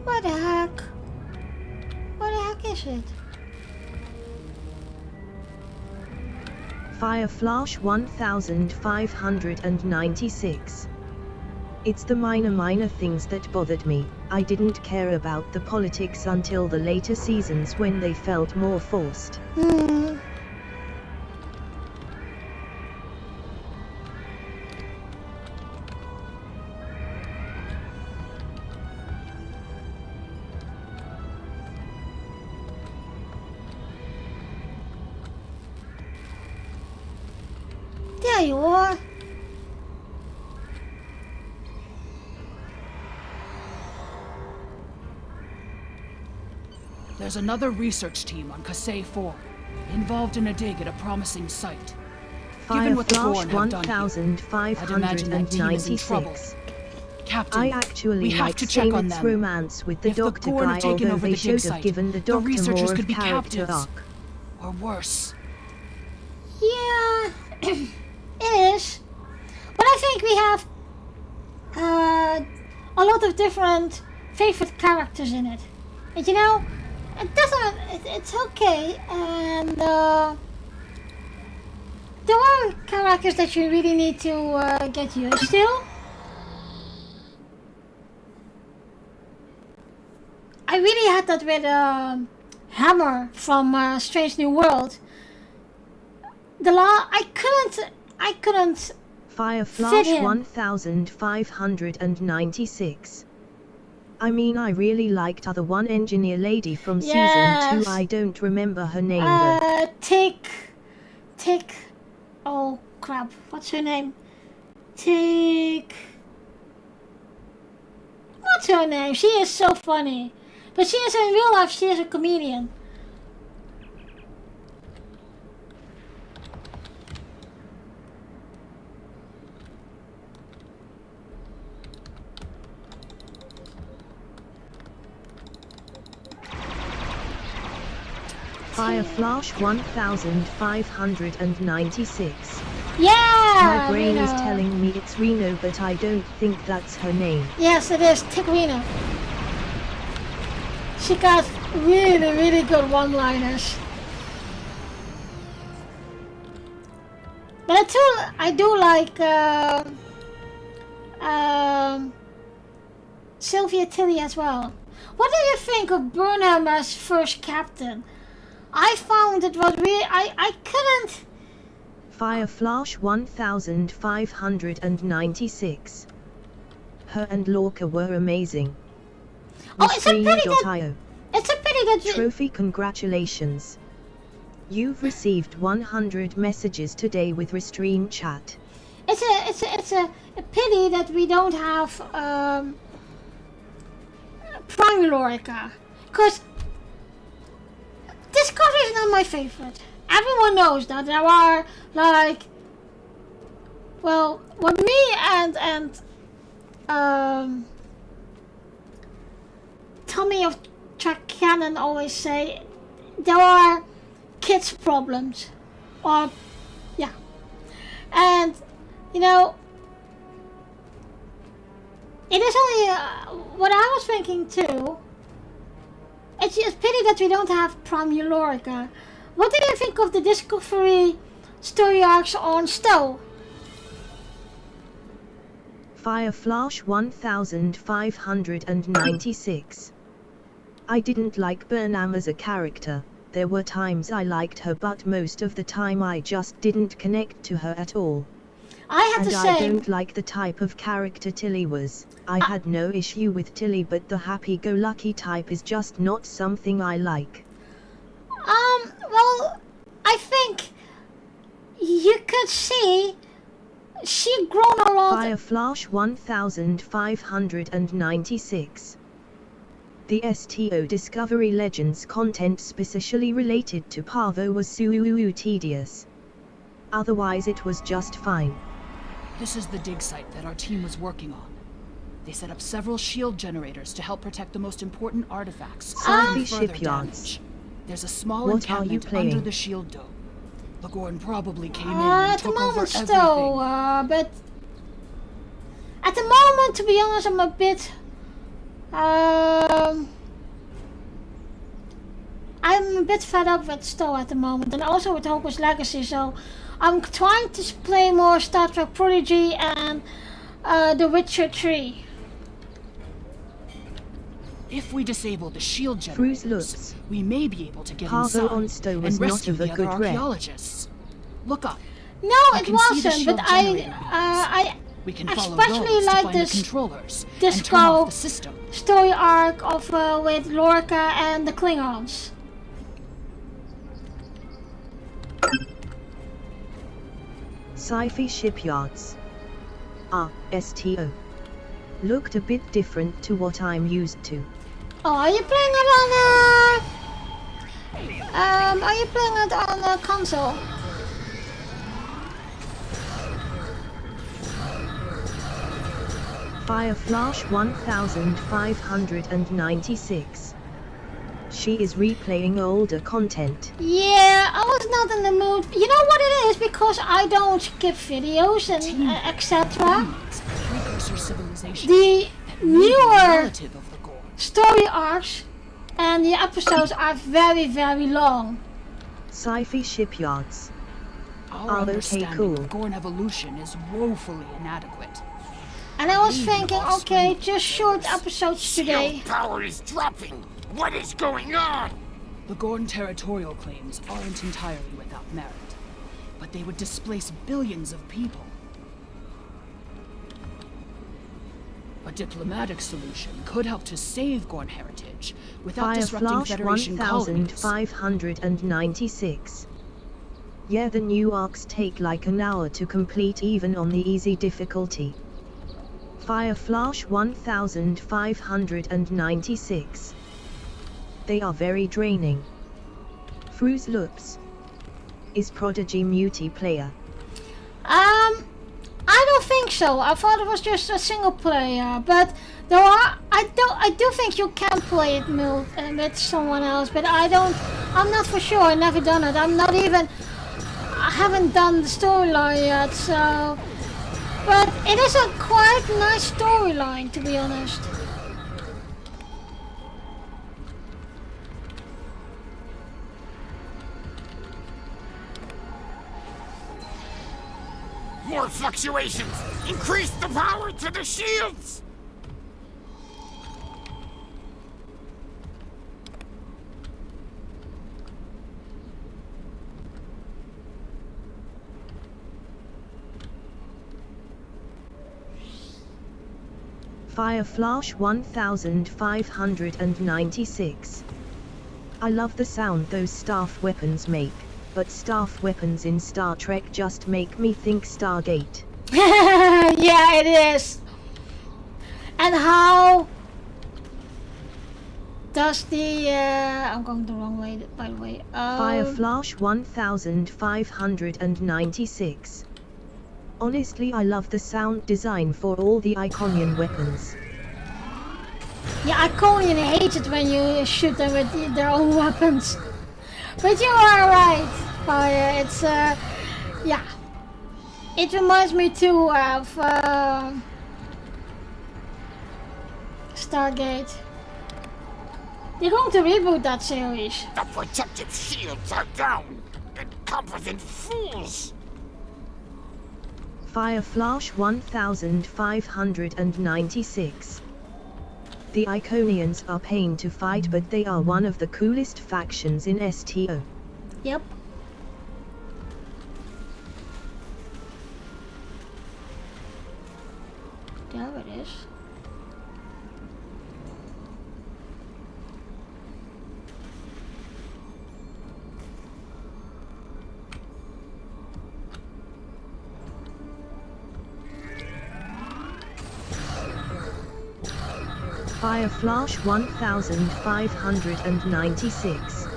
What the heck? What the heck is it? Fireflash 1596. It's the minor things that bothered me. I didn't care about the politics until the later seasons when they felt more forced. saai hoor. There's another research team on Kasei 4, involved in a dig at a promising site. Given what the Gorn have done here, I'd imagine that team is in trouble. 1556. Captain, I actually we have like to check on Stamets' them. romance with the If Doctor the Gorn guy, have taken although over they the should dig have site, given the the Doctor researchers more could of be character captives. arc. Or worse. Yeah, it is. But I think we have a lot of different favorite characters in it. And you know, it doesn't. It's okay. And there are characters that you really need to get used to. I really had that with Hammer from Strange New World. I couldn't Fireflash 1596. I mean, I really liked the one engineer lady from season 2. I don't remember her name though. Tick. Oh crap! What's her name? What's her name? She is so funny, but she is in real life. She is a comedian. Fireflash 1596. Yeah! My brain is Reno. telling me it's Reno, but I don't think that's her name. Yes, it is Tick Reno. She got really, really good one-liners. But I do like Sylvia Tilly as well. What do you think of Burnham as first captain? I found it was really... I couldn't... Fireflash 1596. Her and Lorca were amazing. Oh, it's a pity that... It's a pity that... Trophy, congratulations. You've received 100 messages today with Restream chat. It's a pity that we don't have Prime Lorica, because Discovery is not my favorite. Everyone knows that. There are like, well, what me and Tommy of Track Cannon always say, there are kids problems, or yeah, and you know, it is only what I was thinking too. It's just pity that we don't have Prime Lorica. What do you think of the Discovery story arcs on Stowe? Fireflash 1596. I didn't like Burnham as a character. There were times I liked her, but most of the time I just didn't connect to her at all. I had the same. I don't like the type of character Tilly was. I had no issue with Tilly, but the happy-go-lucky type is just not something I like. Well, I think you could see she grown a lot. Fireflash 1596. The STO Discovery Legends content specially related to Pavo was tedious. Otherwise it was just fine. This is the dig site that our team was working on. They set up several shield generators to help protect the most important artifacts from further damage. There's a small encampment under the shield dome. The Gorn probably came in and took over everything. But at the moment, to be honest, I'm a bit... I'm a bit fed up with Stowe at the moment, and also with Hogwarts Legacy, so I'm trying to play more Star Trek Prodigy and The Witcher 3. If we disable the shield generators, we may be able to get inside and rescue the other archaeologists. Look up. No, it wasn't, but I especially like this Disco story arc of with Lorca and the Klingons. Sci-fi shipyards. STO. Looked a bit different to what I'm used to. Oh, are you playing it on a console? Fireflash 1596. She is replaying older content. Yeah, I was not in the mood. You know what it is? Because I don't skip videos and etc. The newer story arcs and the episodes are very, very long. Sci-fi shipyards. Our understanding of Gorn evolution is woefully inadequate. And I was thinking, okay, just short episodes today. Shield power is dropping. What is going on? The Gorn territorial claims aren't entirely without merit, but they would displace billions of people. A diplomatic solution could help to save Gorn heritage without disrupting Federation colonies. 1596. Yeah, the new arcs take like an hour to complete even on the easy difficulty. Fireflash 1596. They are very draining. Fruits Loops. Is Prodigy multiplayer? I don't think so. I thought it was just a single player, but I do think you can play it with someone else, but I'm not for sure. I've never done it. I haven't done the storyline yet, so. But it is a quite nice storyline, to be honest. More fluctuations! Increase the power to the shields! Fireflash 1596. I love the sound those staff weapons make, but staff weapons in Star Trek just make me think Stargate. Yeah, it is. And how does the I'm going the wrong way, by the way. Fireflash 1596. Honestly, I love the sound design for all the Iconian weapons. Yeah, Iconian hates it when you shoot them with their own weapons. But you are right, Fire. It's yeah. It reminds me too of Stargate. They're going to reboot that series. The protective shields are down. Incompetent fools! Fireflash 1596. The Iconians are pain to fight, but they are one of the coolest factions in STO. Yep. There it is. Fireflash 1596.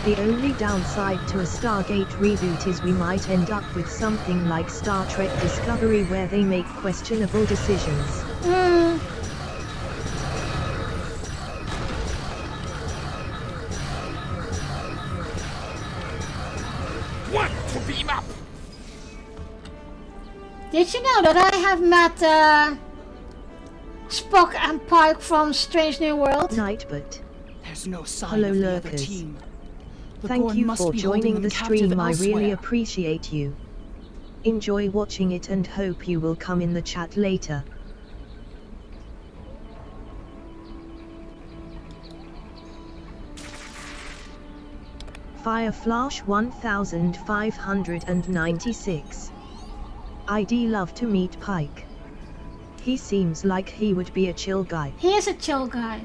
The only downside to a Stargate reboot is we might end up with something like Star Trek Discovery where they make questionable decisions. One to beam up! Did you know that I have met Spock and Pike from Strange New World? Nightbot. There's no sign Hello, of the lurkers. other team. The Thank Gorn you must for be holding joining them the captive stream. I really elsewhere. appreciate you. Enjoy watching it and hope you will come in the chat later. Fireflash 1596. I'd love to meet Pike. He seems like he would be a chill guy. He is a chill guy.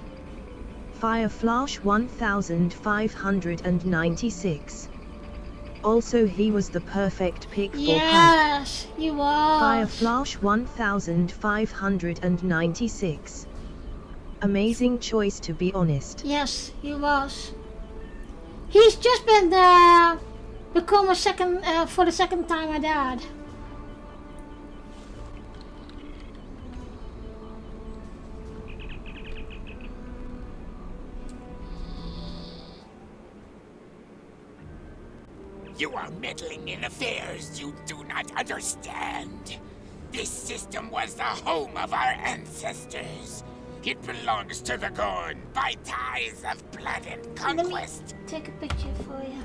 Fireflash 1596. Also, he was the perfect pick for Pike. Yes, he was. Fire Flash 1596. Amazing choice, to be honest. Yes, he was. He's just been become a second for the second time a dad. You are meddling in affairs you do not understand. This system was the home of our ancestors. It belongs to the Gorn by ties of blood and conquest. Let me take a picture for you.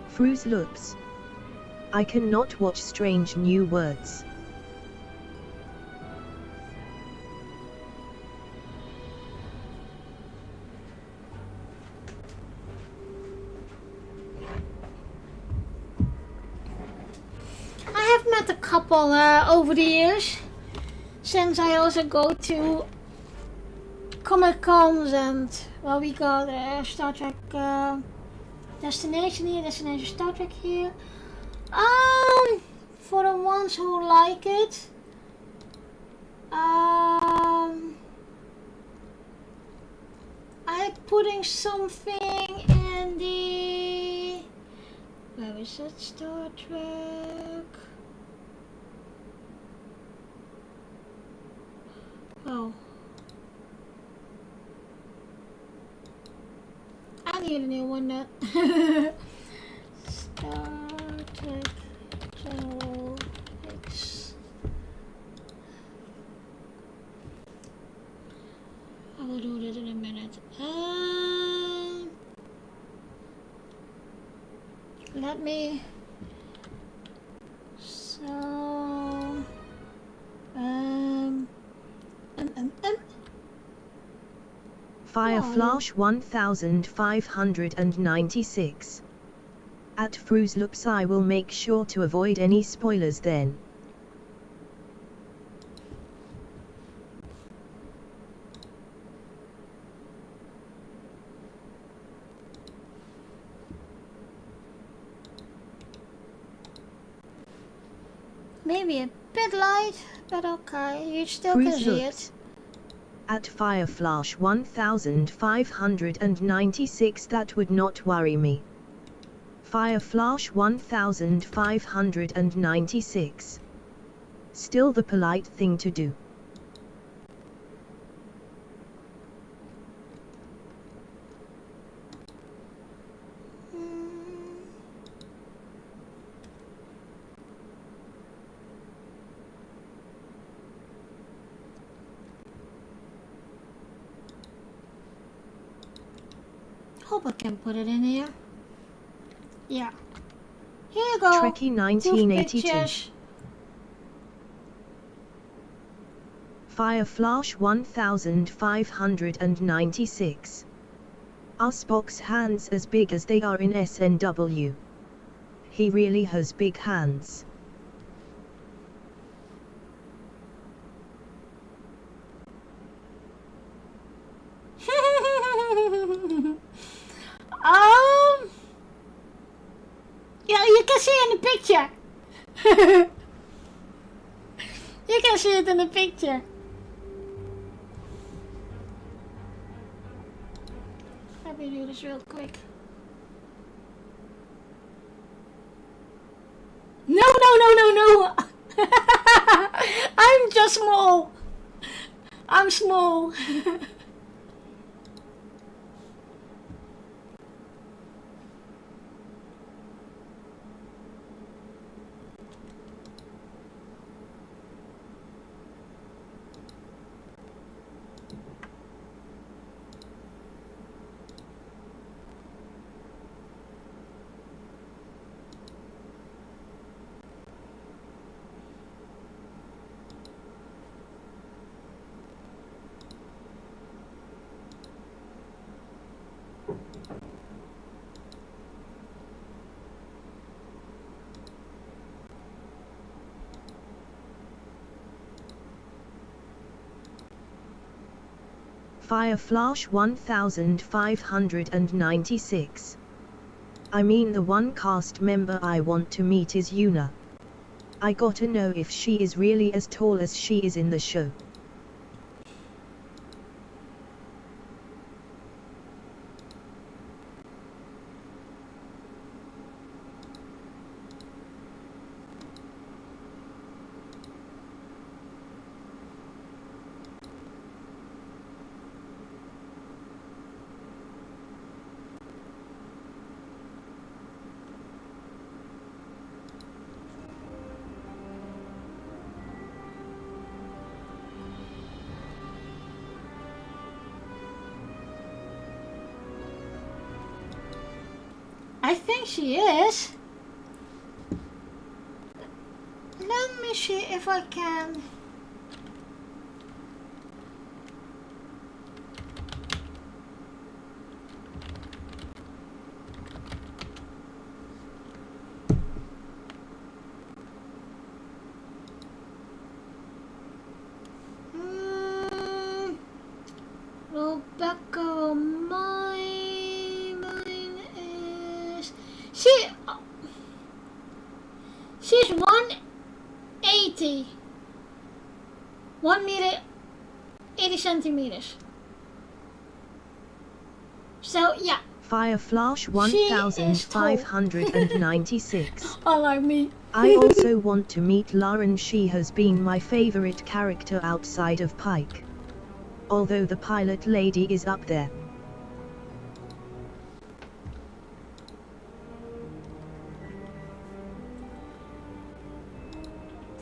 Fruit Loops. I cannot watch strange new words. I have met a couple over the years, since I also go to Comic Cons and, well, we got Star Trek Destination here, Destination Star Trek here. For the ones who like it, I'm putting something in the, where is it, Star Trek? Oh, I need a new one that Star Trek General X. I will do that in a minute. Let me. So. Fire Flash 1596. At Fruit Loops, I will make sure to avoid any spoilers then. Maybe a bit light, but okay, you still can see it. At Fire Flash 1596, that would not worry me. Fire Flash 1596. Still the polite thing to do. Hope I can put it in here. Yeah. Here you go. Trekkie 1982. Fire Flash 1596. Are Spock's hands as big as they are in SNW? He really has big hands. Yeah, you can see it in the picture. You can see it in the picture. Let me do this real quick. No. I'm just small. I'm small. Fireflash 1596. I mean, the one cast member I want to meet is Yuna. I gotta know if she is really as tall as she is in the show. I think she is. Let me see if I can. Rebecca, mine is she's 180, 1 meter 80 centimeters. So yeah. Fireflash 1596. Unlike me. I also want to meet Lauren. She has been my favorite character outside of Pike. Although the pilot lady is up there.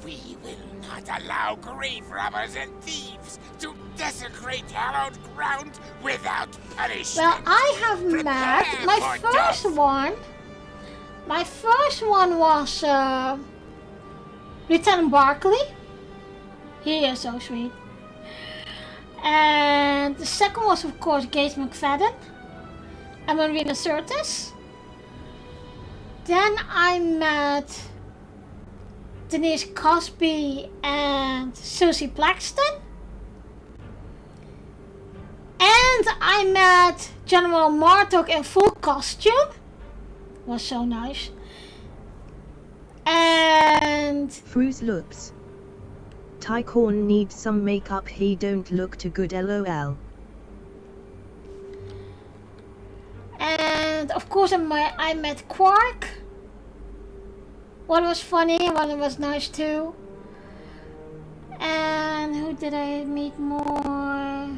We will not allow grave robbers and thieves to desecrate hallowed ground without punishment. Well, I have met my first one. My first one was Lieutenant Barkley. He is so sweet. And the second was, of course, Gates McFadden and Marina Sirtis. Then I met Denise Cosby and Susie Blackston. And I met General Martok in full costume. Was so nice. And Fru's looks. Tycorn needs some makeup. He don't look too good, lol. And of course I met Quark. One was funny, one was nice too. And who did I meet more?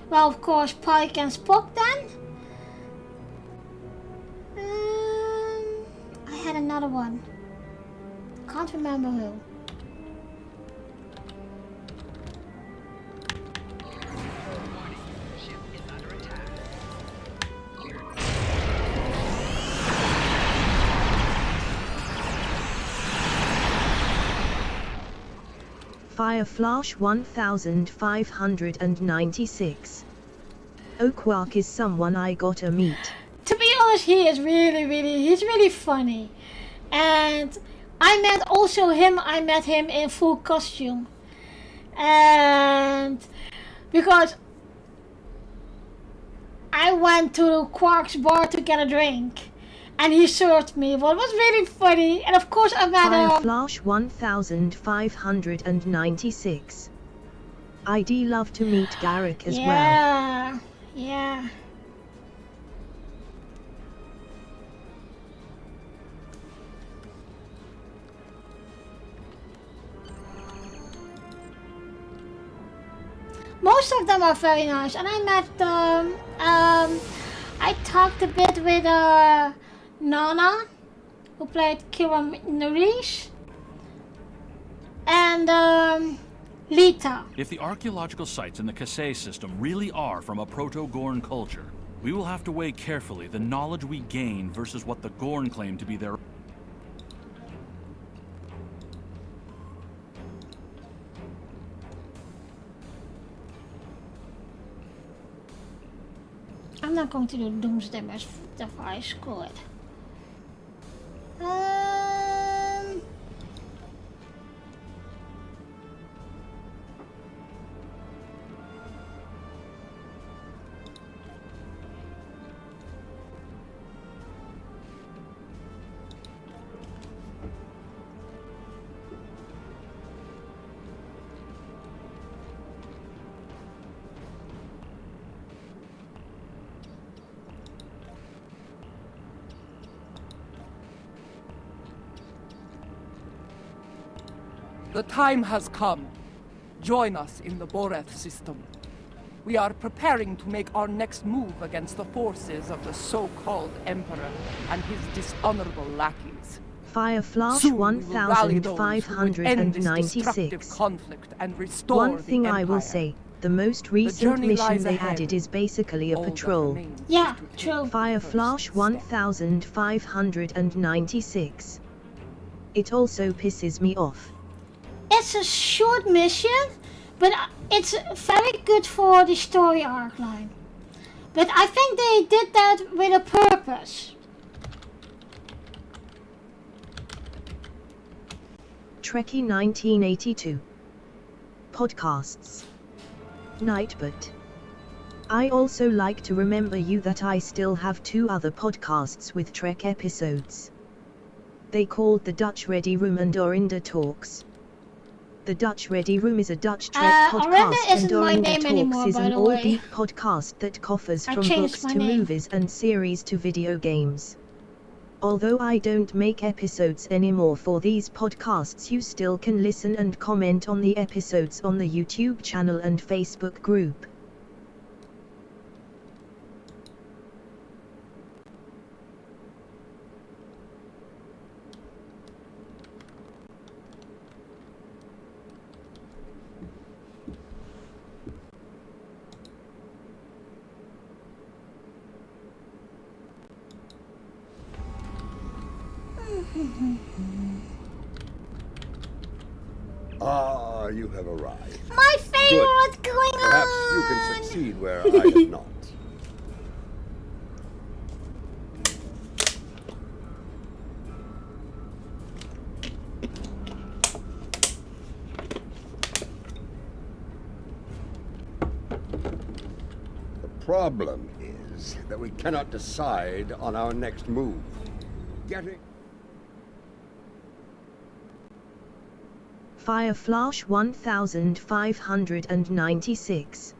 Well, of course, Pike and Spock then. I had another one. Can't remember who. Fireflash 1596. Oh, Quark is someone I gotta meet. To be honest, he's really funny. And I met also him, I met him in full costume. And because I went to Quark's bar to get a drink. And he served me. Well, it was really funny. And of course I met Fireflash 1596. I'd love to meet Garrick as well. Yeah. Most of them are very nice. And I met I talked a bit with Nana, who played Kira Nerys, and Lita. If the archaeological sites in the Kasei system really are from a proto-Gorn culture, we will have to weigh carefully the knowledge we gain versus what the Gorn claim to be their... I'm not going to do Doomsday device, screw it. The time has come. Join us in the Boreth system. We are preparing to make our next move against the forces of the so-called Emperor and his dishonorable lackeys. Fire Flash Soon we will rally those who would end this destructive 1596. conflict and restore One thing the I will Empire. say, the most recent journey mission lies they ahead. added is basically a All that patrol. remains is Yeah, to take true. the Fire first Flash step. 1596. It also pisses me off. It's a short mission, but it's very good for the story arc line. But I think they did that with a purpose. Trekkie 1982. Podcasts. Nightbot. I also like to remember you that I still have 2 other podcasts with Trek episodes. They called the Dutch Ready Room and Orinda Talks. The Dutch Ready Room is a Dutch Trek Orinda podcast, isn't and my Orinda name Talks anymore, is by an the way. all-geek podcast that covers I from changed books my to name. movies and series to video games. Although I don't make episodes anymore for these podcasts, you still can listen and comment on the episodes on the YouTube channel and Facebook group. Ah, you have arrived. My favorite, Good. what's going Perhaps on? you can succeed where I have not. The problem is that we cannot decide on our next move. Getting... Fire Flash 1596.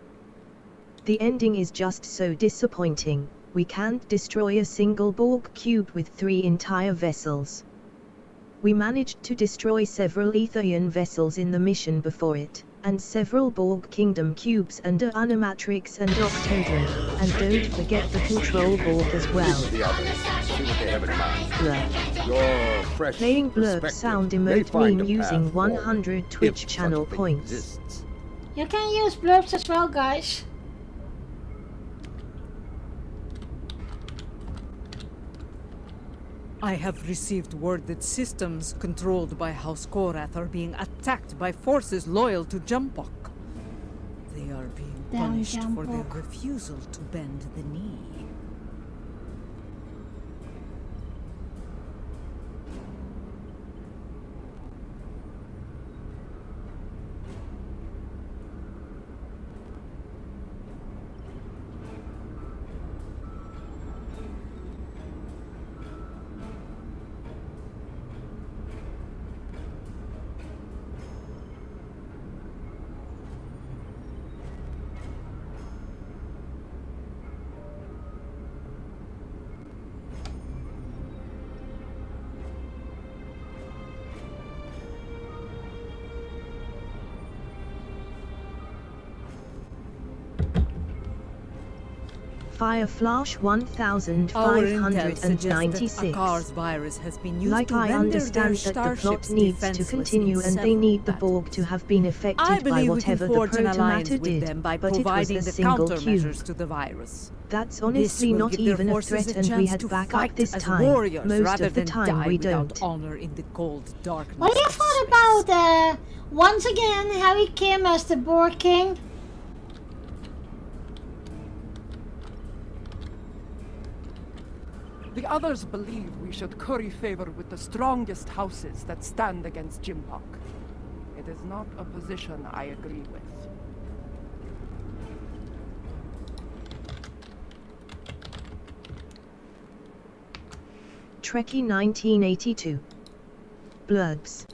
The ending is just so disappointing. We can't destroy a single Borg cube with 3 entire vessels. We managed to destroy several Etherian vessels in the mission before it, and several Borg Kingdom cubes under Animatrix and Octodron, and don't forget the Control Borg as well. The others. See what they have in mind. Blur. Your fresh Playing blurb perspective sound may emote find meme a using path 100 forward, Twitch if channel such a thing points. exists. You can use blurbs as well, guys. I have received word that systems controlled by House Korath are being attacked by forces loyal to Jumpok. They are being Damn punished for their Jumpok. refusal to bend the knee. Fire Flash Our intel suggests that 1596. Akar's virus has been used Like to I render understand their that the plot starships needs to defenseless continue in and they several need the battles. Borg to have been I affected by believe we can whatever the forge an alliance protomatter with did, them by but it was providing the the single countermeasures cube. to the virus. That's This honestly will not give their even a forces threat a and we chance had to backup fight this as time. warriors Most rather of the than time die we without don't. honor in the cold darkness. What do you of thought space. about, once again, Harry Kim as the Borg King? The others believe we should curry favor with the strongest houses that stand against Jimpok. It is not a position I agree with. Trekkie 1982. Blurbs.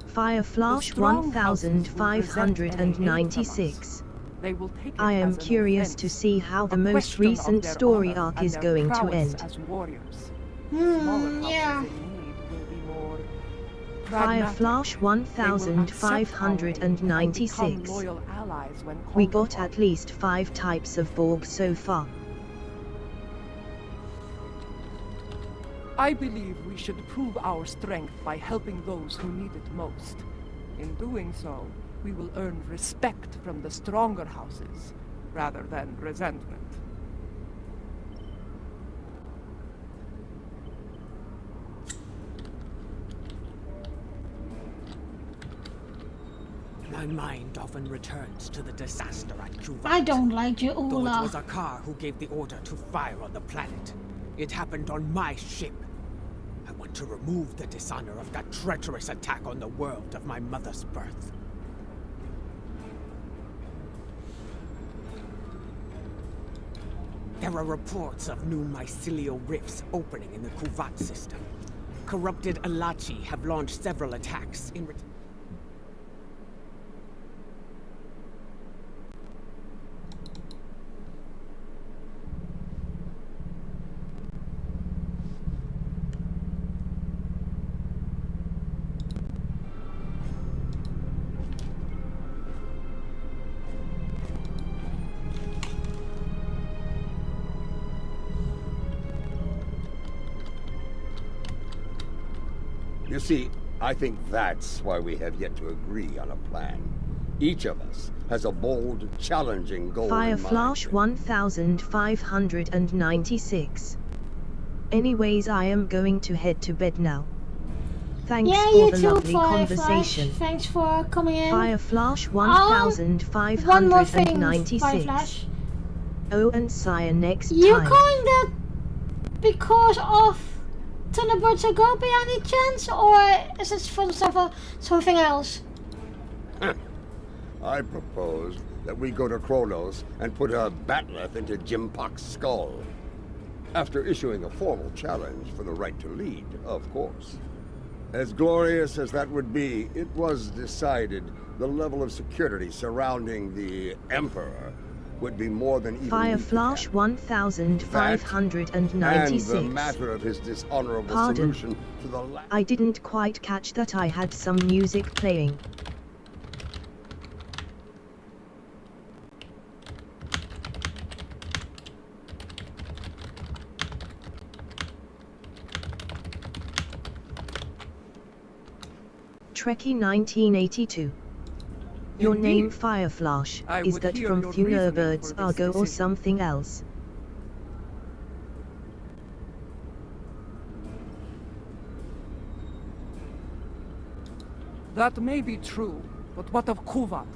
Fire Flash strong houses will resent any aid from 1596. They will take it I am as an curious offense, to see how the a most question of recent their story honor arc and is their going to prowess end. as warriors. Smaller houses Yeah. in need will be more pragmatic. Fireflash They will accept our aid and 1596. become loyal allies when We called got upon. at least 5 types of Borg so far. I believe we should prove our strength by helping those who need it most. In doing so, we will earn respect from the stronger houses, rather than resentment. My mind often returns to the disaster at Kuwait. I don't like you, Though it Ula. was Akar who gave the order to fire on the planet. It happened on my ship. I want to remove the dishonor of that treacherous attack on the world of my mother's birth. There are reports of new mycelial rifts opening in the Kuwait system. Corrupted Alachi have launched several attacks in return. You see, I think that's why we have yet to agree on a plan. Each of us has a bold, challenging goal in mind. Fireflash 1596. Anyways, I am going to head to bed now. Thanks Yeah, for you the too, lovely Fireflash. conversation. Thanks for coming in. Fireflash One more thing, 1596. Fireflash. Oh, and see you next You time. calling that because of Thunderbirds Ago by any chance, or is it from something else? I propose that we go to Kronos and put a batleth into Jimpok's skull. After issuing a formal challenge for the right to lead, of course. As glorious as that would be, it was decided the level of security surrounding the Emperor would be more than even Fireflash 1596. and the matter of his dishonorable Pardon. solution to the I didn't quite catch that. I had some music playing. Trekkie 1982. Your name Fireflash, I is would that hear from your reasoning Thunderbirds for this Argo or decision. something else? That may be true, but what of Kuwait?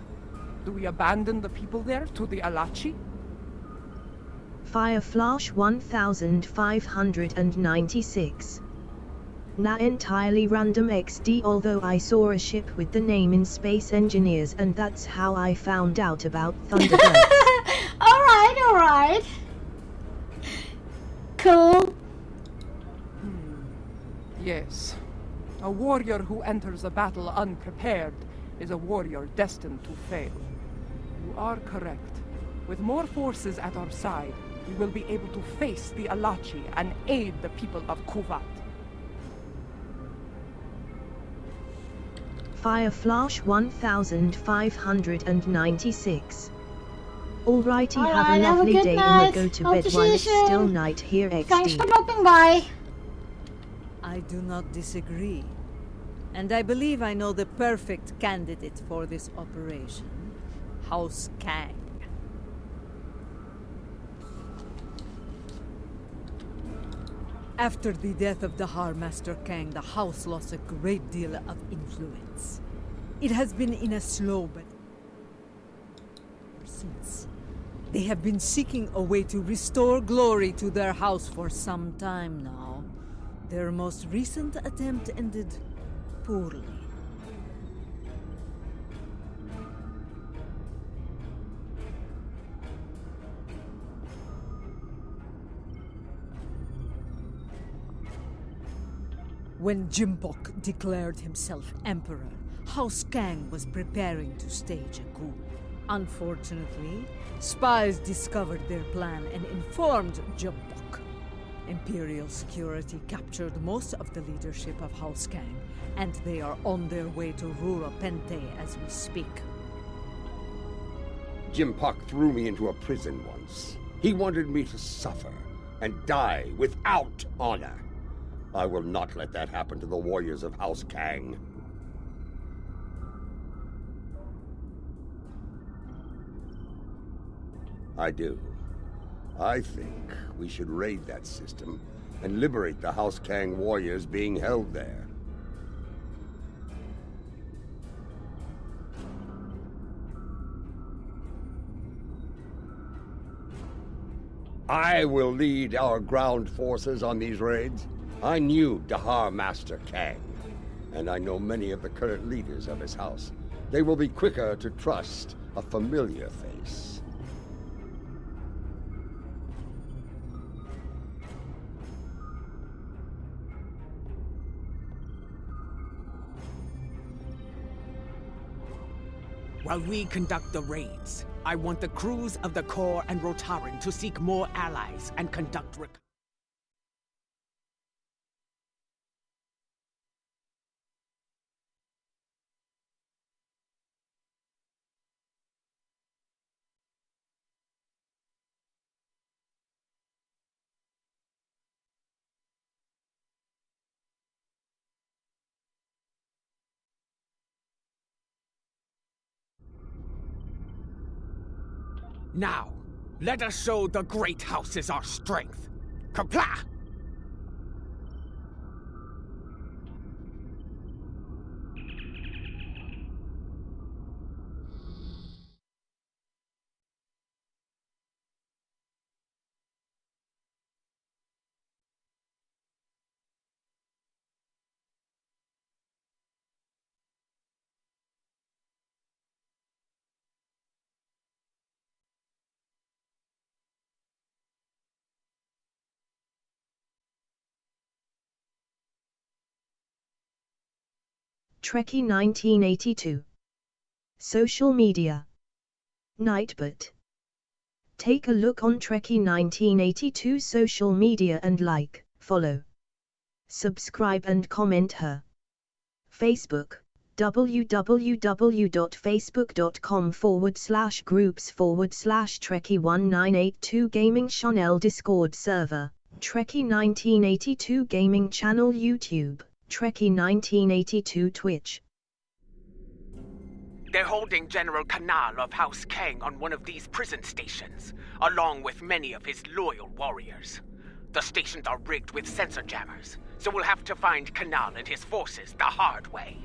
Do we abandon the people there to the Alachi? Fireflash 1596. Nah, entirely random XD, although I saw a ship with the name in Space Engineers and that's how I found out about Thunderbirds. Alright. Cool. Yes. A warrior who enters a battle unprepared is a warrior destined to fail. You are correct. With more forces at our side, we will be able to face the Alachi and aid the people of Kuwait. Fireflash 1596. Alrighty, have a Alright, have a lovely good day night. and go to Hope bed to see while you it's soon. still night here XD. Thanks for dropping by. I do not disagree. And I believe I know the perfect candidate for this operation. House Kang. After the death of Dahar Master Kang, the house lost a great deal of influence. It has been in a slow but ever since. They have been seeking a way to restore glory to their house for some time now. Their most recent attempt ended poorly. When Jimpok declared himself emperor, House Kang was preparing to stage a coup. Unfortunately, spies discovered their plan and informed Jimpok. Imperial security captured most of the leadership of House Kang, and they are on their way to Rura Pente as we speak. Jim Puck threw me into a prison once. He wanted me to suffer and die without honor. I will not let that happen to the warriors of House Kang. I do. I think we should raid that system and liberate the House Kang warriors being held there. I will lead our ground forces on these raids. I knew Dahar Master Kang, and I know many of the current leaders of his house. They will be quicker to trust a familiar face. While we conduct the raids, I want the crews of the Corps and Rotaran to seek more allies and conduct Now, let us show the Great Houses our strength. Kapla! Trekkie 1982. Social media. Nightbot. Take a look on Trekkie 1982 social media and like, follow, subscribe and comment her. Facebook, www.facebook.com/groups/Trekkie1982 Gaming Channel Discord server, Trekkie 1982 Gaming Channel YouTube, Trekkie 1982 Twitch. They're holding General Kanal of House Kang on one of these prison stations, along with many of his loyal warriors. The stations are rigged with sensor jammers, so we'll have to find Kanal and his forces the hard way.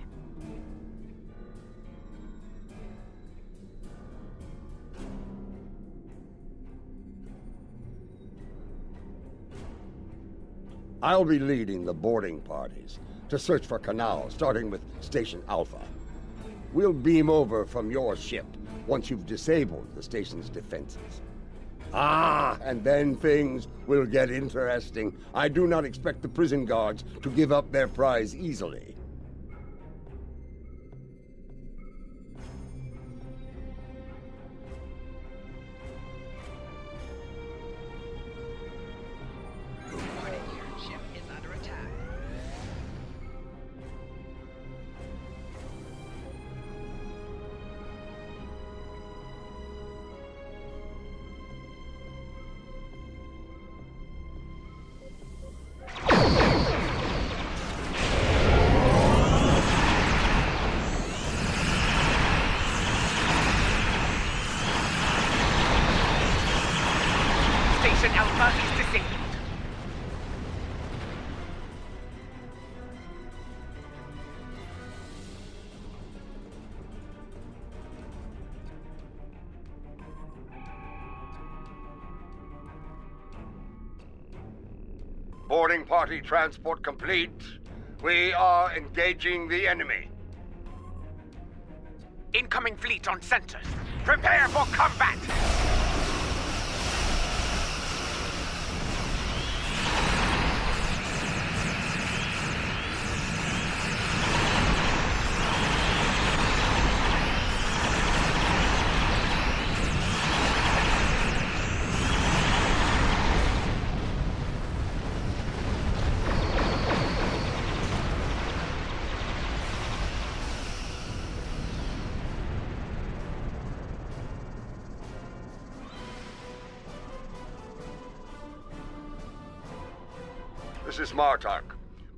I'll be leading the boarding parties to search for Kanal, starting with Station Alpha. We'll beam over from your ship once you've disabled the station's defenses. And then things will get interesting. I do not expect the prison guards to give up their prize easily. Station Alpha is disabled. Boarding party transport complete. We are engaging the enemy. Incoming fleet on centers. Prepare for combat! This is Martok.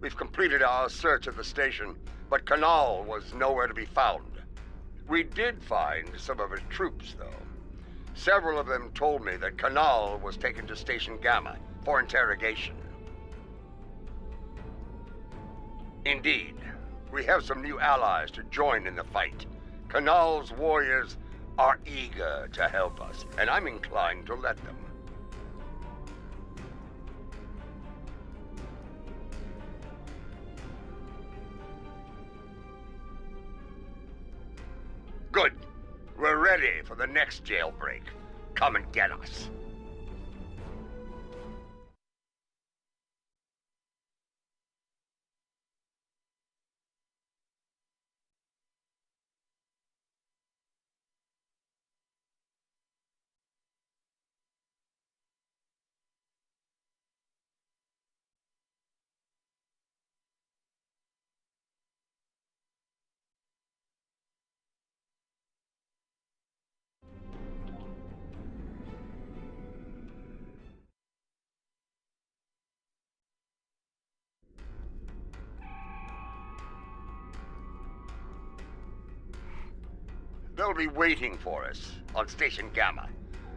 We've completed our search of the station, but Kanal was nowhere to be found. We did find some of his troops, though. Several of them told me that Kanal was taken to Station Gamma for interrogation. Indeed, we have some new allies to join in the fight. Kanal's warriors are eager to help us, and I'm inclined to let them. Good. We're ready for the next jailbreak. Come and get us. They'll be waiting for us on Station Gamma.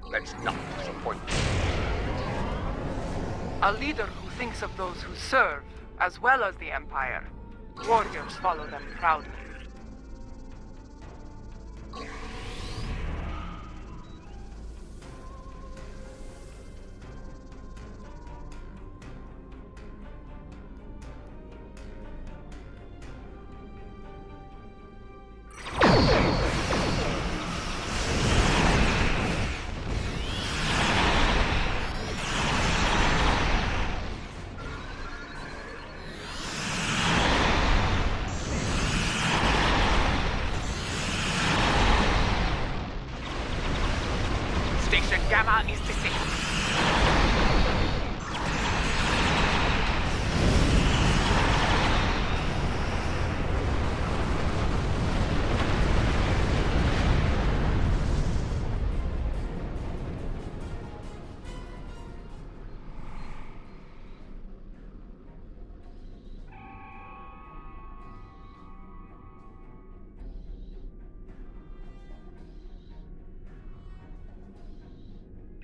Let's not disappoint them. A leader who thinks of those who serve, as well as the Empire. Warriors follow them proudly. Station Gamma is disabled.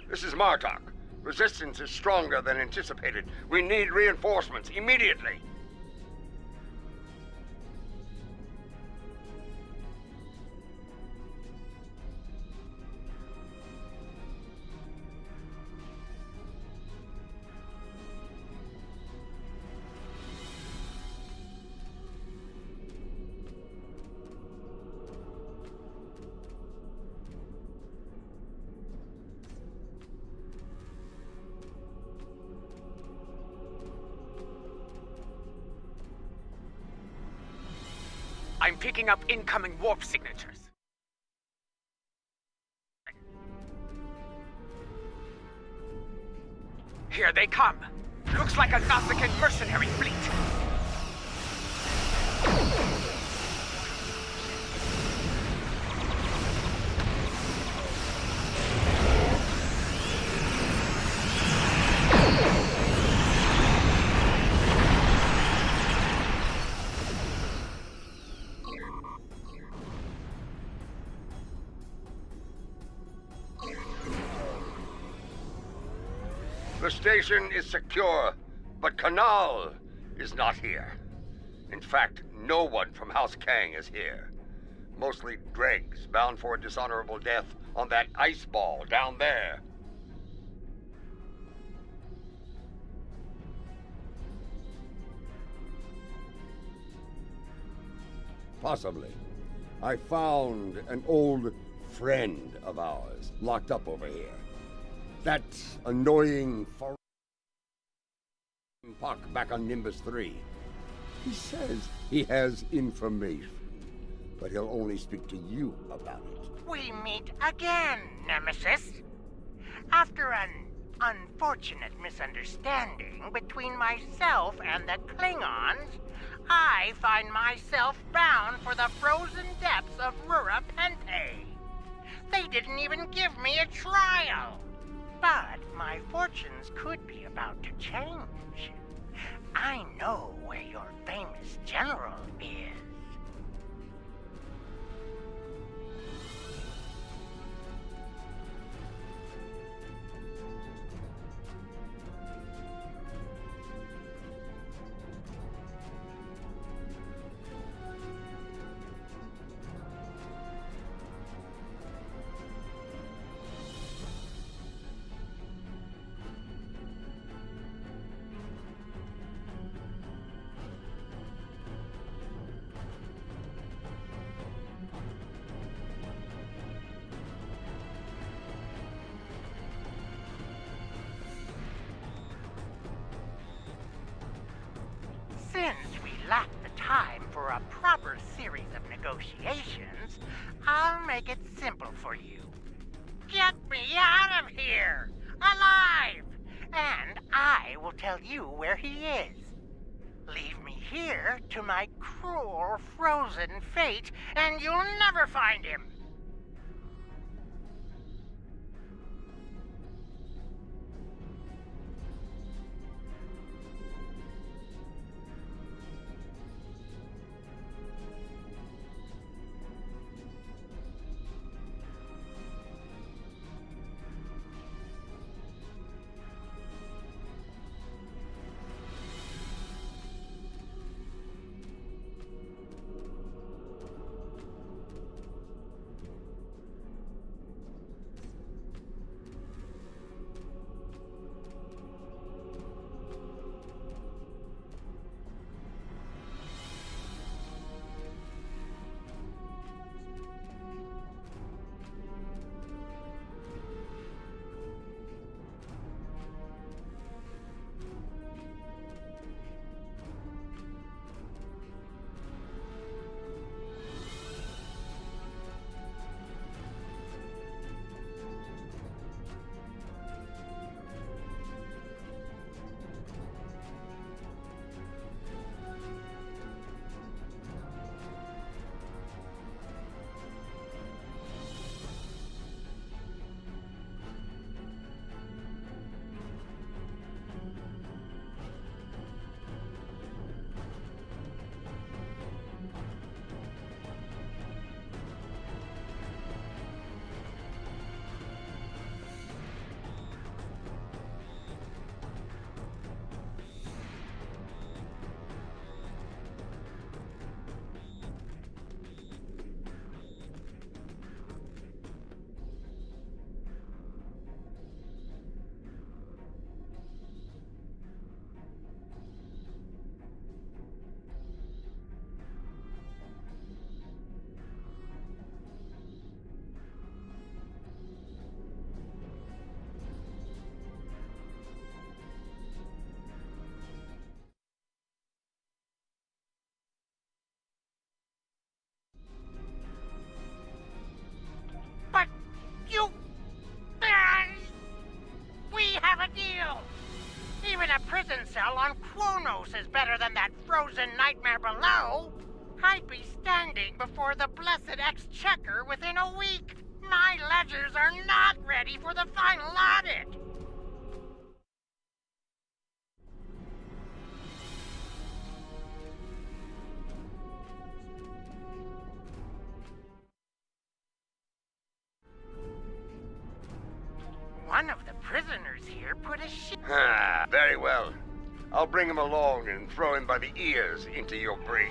This is Martok. Resistance is stronger than anticipated. We need reinforcements immediately. I'm picking up incoming warp signatures. Here they come. Looks like a Nausicaan mercenary fleet. The station is secure, but Kanal is not here. In fact, no one from House Kang is here. Mostly dregs bound for a dishonorable death on that ice ball down there. Possibly. I found an old friend of ours locked up over here. That annoying Puck back on Nimbus 3. He says he has information, but he'll only speak to you about it. We meet again, Nemesis. After an unfortunate misunderstanding between myself and the Klingons, I find myself bound for the frozen depths of Rura Pente. They didn't even give me a trial. But my fortunes could be about to change. I know where your famous general is. Since we lack the time for a proper series of negotiations, I'll make it simple for you. Get me out of here! Alive! And I will tell you where he is. Leave me here to my cruel, frozen fate, and you'll never find him! Prison cell on Kronos is better than that frozen nightmare below. I'd be standing before the blessed exchequer within a week. My ledgers are not ready for the final audit. One of the prisoners here put a shit. Very well. I'll bring him along and throw him by the ears into your brig.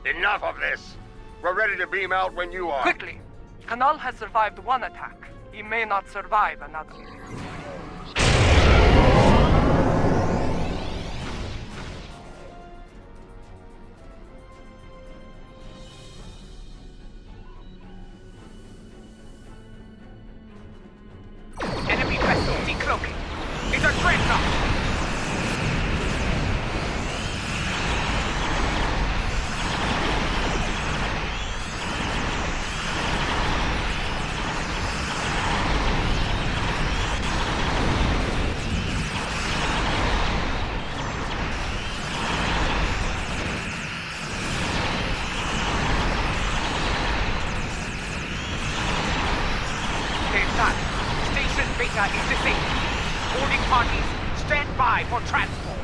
Enough of this. We're ready to beam out when you are. Quickly! Kanal has survived one attack. He may not survive another. Enemy vessel decloaking. It's a dreadnought! Station Beta is disabled. Boarding parties, Stand by for transport.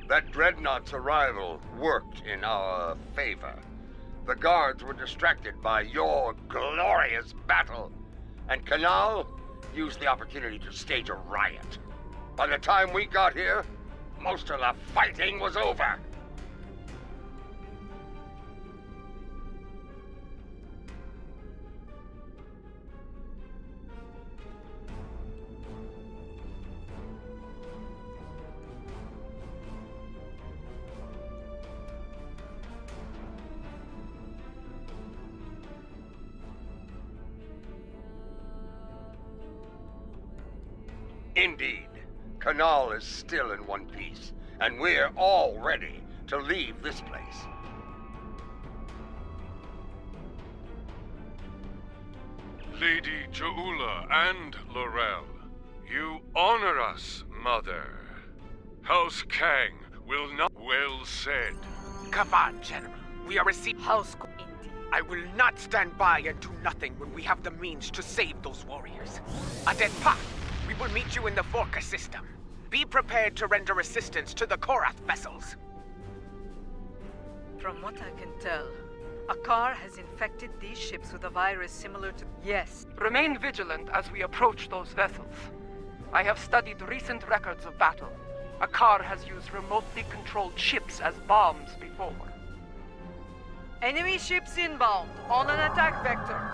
That dreadnought's arrival worked in our favor. The guards were distracted by your glorious battle, and Canal used the opportunity to stage a riot. By the time we got here, most of the fighting was over. Indeed, Canal is still in one piece, and we're all ready to leave this place. Lady Joula and Laurel, you honor us, Mother. House Kang will not... Well said. Come on, General. We are receiving House. I will not stand by and do nothing when we have the means to save those warriors. Adet Pa, we will meet you in the Vorka system. Be prepared to render assistance to the Korath vessels. From what I can tell, Akar has infected these ships with a virus similar to... Yes. Remain vigilant as we approach those vessels. I have studied recent records of battle. Akar has used remotely controlled ships as bombs before. Enemy ships inbound, on an attack vector.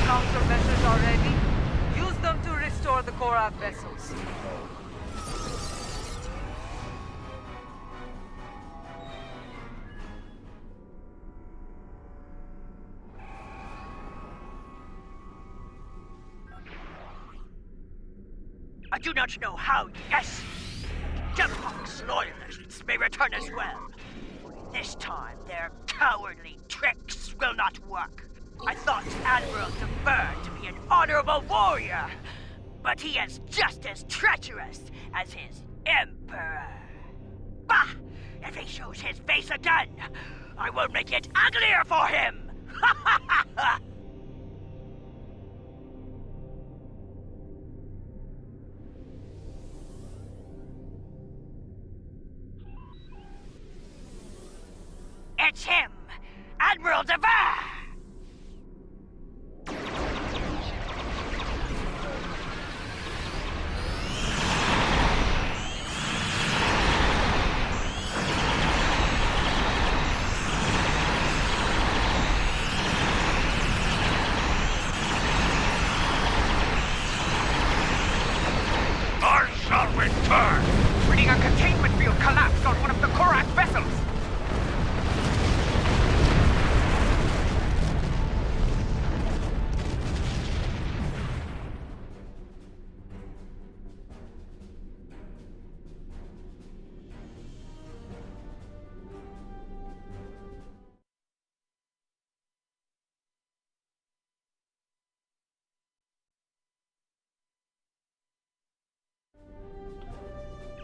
Countermeasures are ready. Use them to restore the Korath vessels. I do not know how, yes! Jumpox loyalists may return as well. This time, their cowardly tricks will not work. I thought Admiral Defer to be an honorable warrior, but he is just as treacherous as his Emperor. Bah! If he shows his face again, I will make it uglier for him! Ha ha ha ha! It's him! Admiral Dever! I shall return! Reading a containment field collapsed on one of the Korath vessels!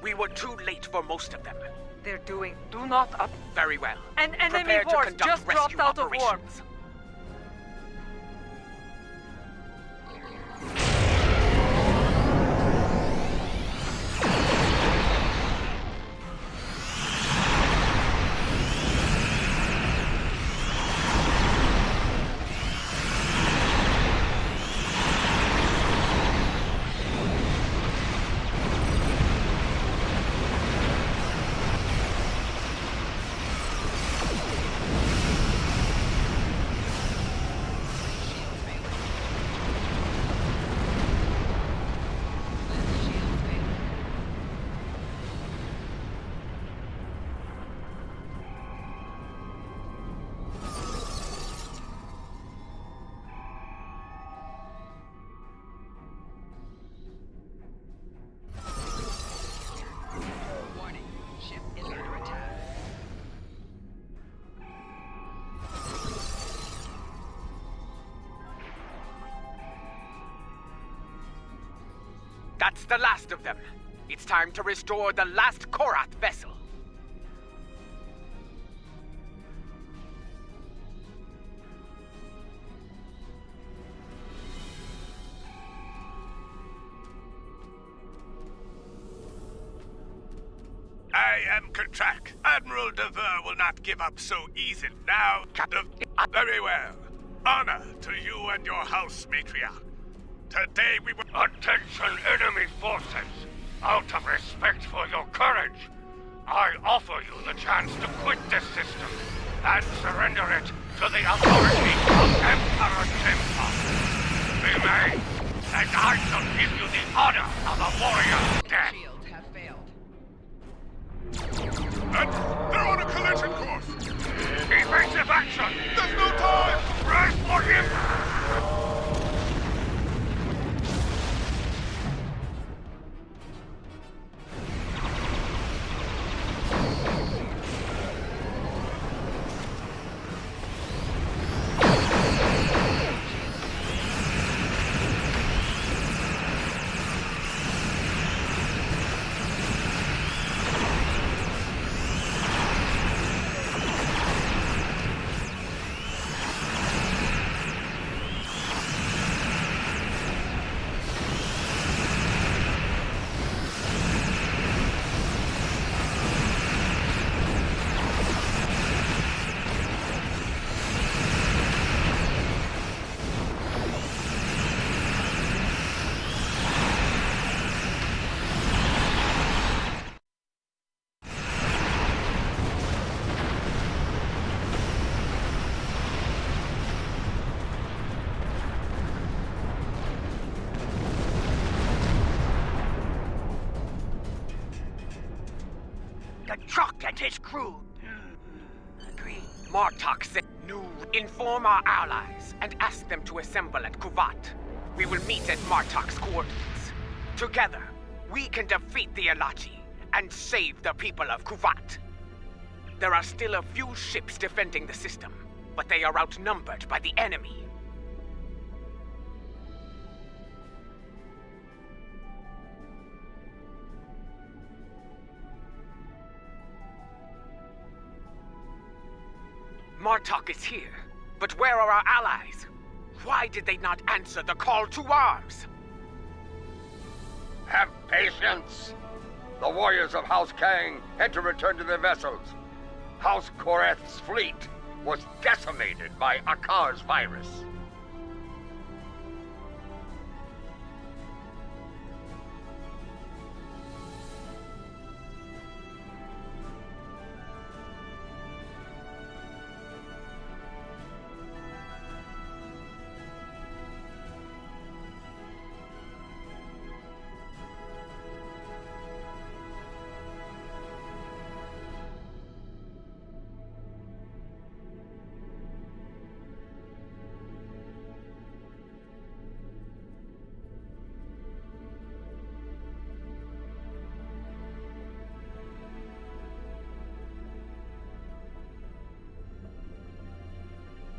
We were too late for most of them. They're doing... Do not up... Very well. An enemy Prepare to force conduct just rescue dropped out of warp. operations. That's the last of them. It's time to restore the last Korath vessel. I am Contract. Admiral Dever will not give up so easy. Now, Captain, very well. Honor to you and your house, matriarch. Today we will... Attention, enemy forces! Out of respect for your courage, I offer you the chance to quit this system and surrender it to the authority of Emperor Jimpa. Remain, and I shall give you the honor of a warrior's death. Shields have failed. They're on a collision course! Evasive action! There's no time! Brace for him! The truck and his crew. Agree. Martok said, inform our allies and ask them to assemble at Kuvat. We will meet at Martok's coordinates. Together, we can defeat the Alachi and save the people of Kuvat. There are still a few ships defending the system, but they are outnumbered by the enemy. Martok is here, but where are our allies? Why did they not answer the call to arms? Have patience! The warriors of House Kang had to return to their vessels. House Korath's fleet was decimated by Akar's virus.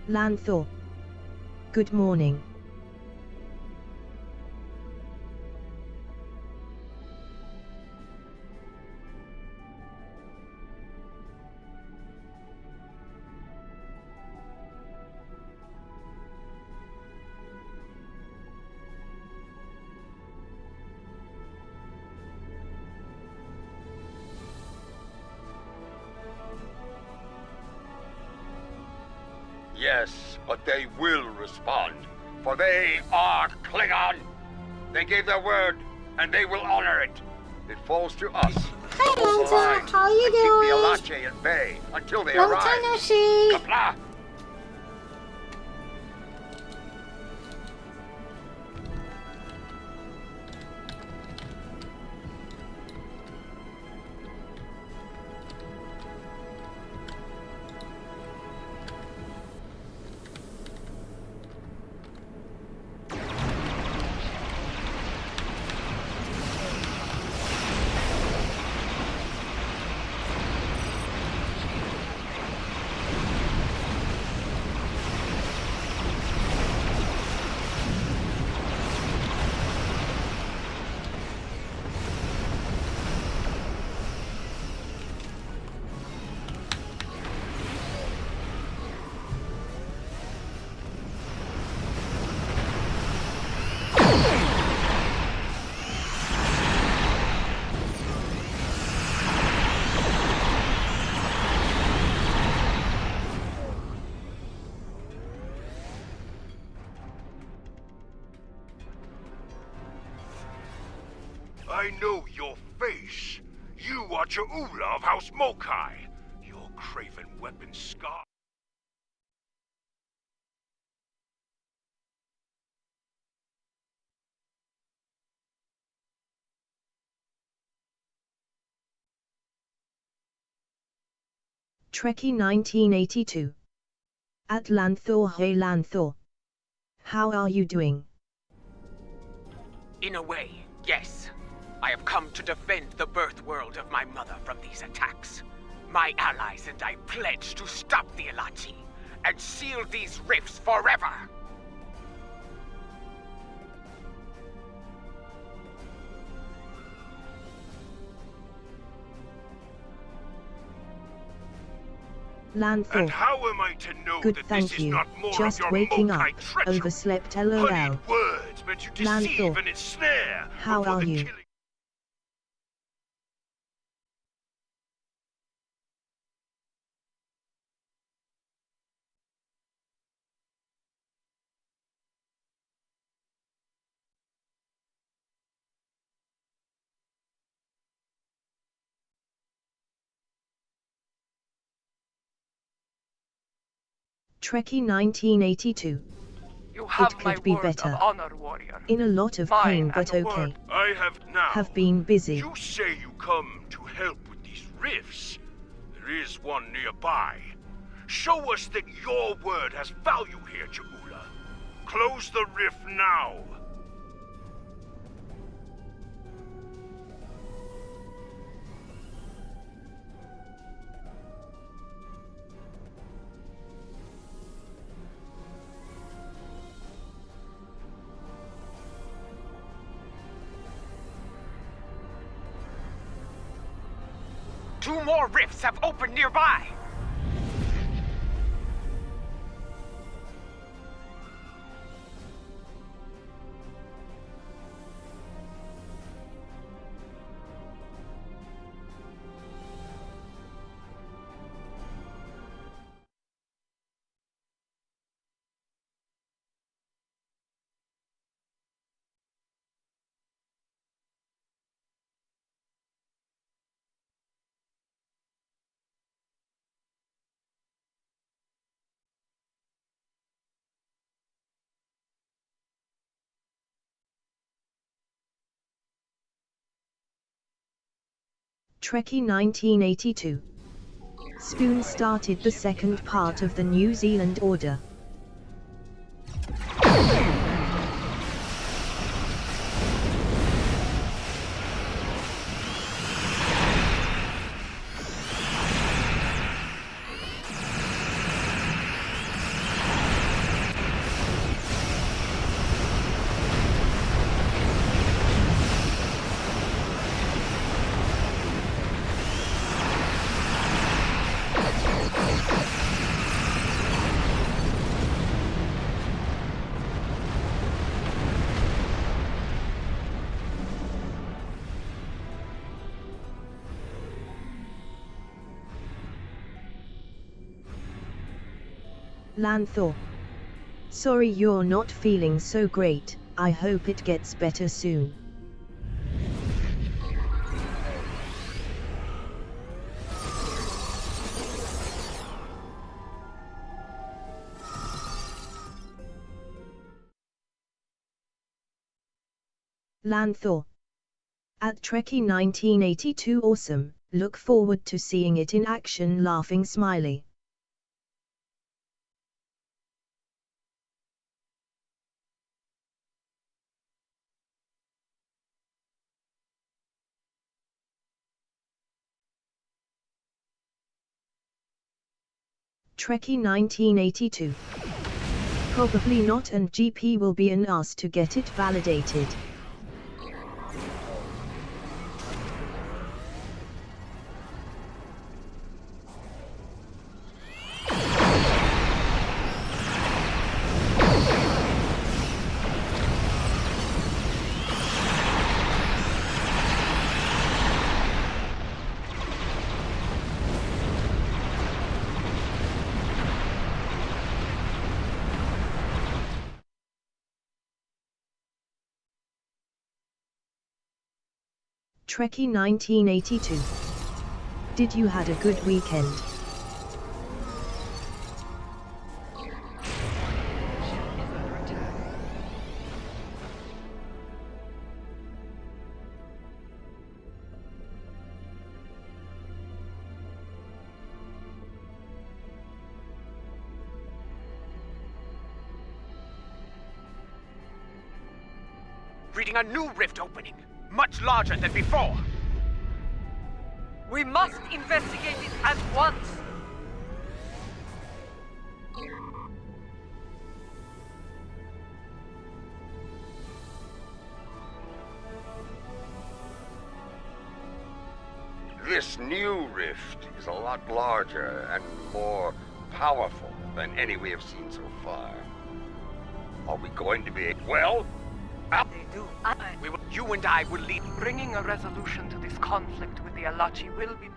Lanthor. Good morning. Yes, but they will respond, for they are Klingon. They gave their word, and they will honor it. It falls to us. Hi, Lanta. How are you doing? Keep the Alache at bay until they Long arrive. time no see. Kapla! I know your face. You are Cha'ula of House Mokai. Your craven weapon scar. Trekkie 1982. At Lanthor, hey Lanthor. How are you doing? In a way, yes. I have come to defend the birth world of my mother from these attacks. My allies and I pledge to stop the Elachi and seal these rifts forever. Lanthor. And how am I to know Good, that thank this is you. not more Just of your waking up. Mokai treachery? Overslept LOL. Honeyed words meant to deceive Lanthor. and ensnare. How before are the you? killing. Trekkie 1982. You have It my could be word better. of honor, warrior. In a lot of Mine pain, and but the okay. word. I have now. Have been busy. You say you come to help with these rifts. There is one nearby. Show us that your word has value here, Cha'ula. Close the rift now. Two more rifts have opened nearby. Trekkie 1982. Spoon started the second part of the New Zealand Order. Lanthor. Sorry you're not feeling so great, I hope it gets better soon. Lanthor. At Trekkie 1982 awesome, look forward to seeing it in action laughing smiley. Trekkie 1982. Probably not, and GP will be an ass to get it validated. Trekkie 1982. Did you had a good weekend? Reading a new rift opening, much larger than before. We must investigate it at once. This new rift is a lot larger and more powerful than any we have seen so far. Are we going to be, well? They do. You and I will lead. Bringing a resolution to this conflict with the Alachi will be...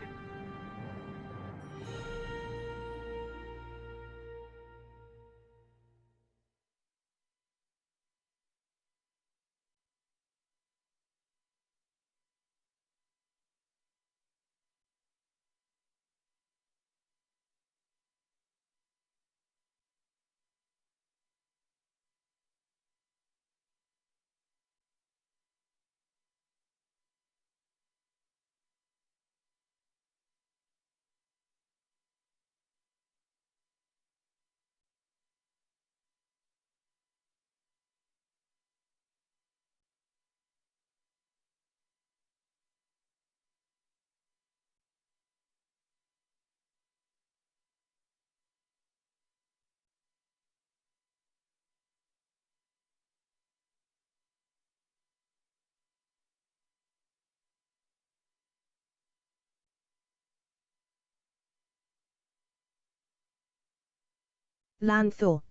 Lanthor.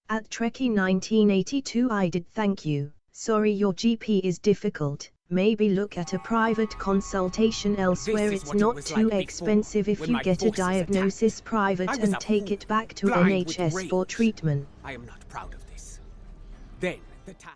At Trekkie 1982 I did thank you. Sorry your GP is difficult. Maybe look at a private consultation elsewhere. It's not too expensive if you get a diagnosis private and take it back to NHS for treatment. I am not proud of this. Then, the task...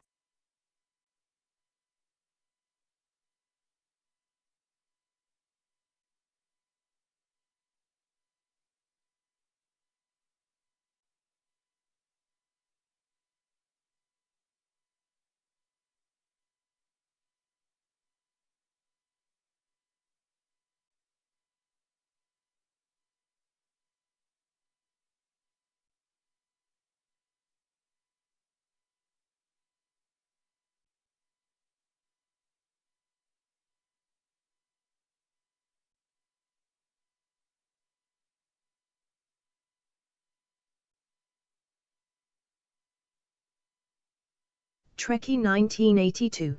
Trekkie 1982.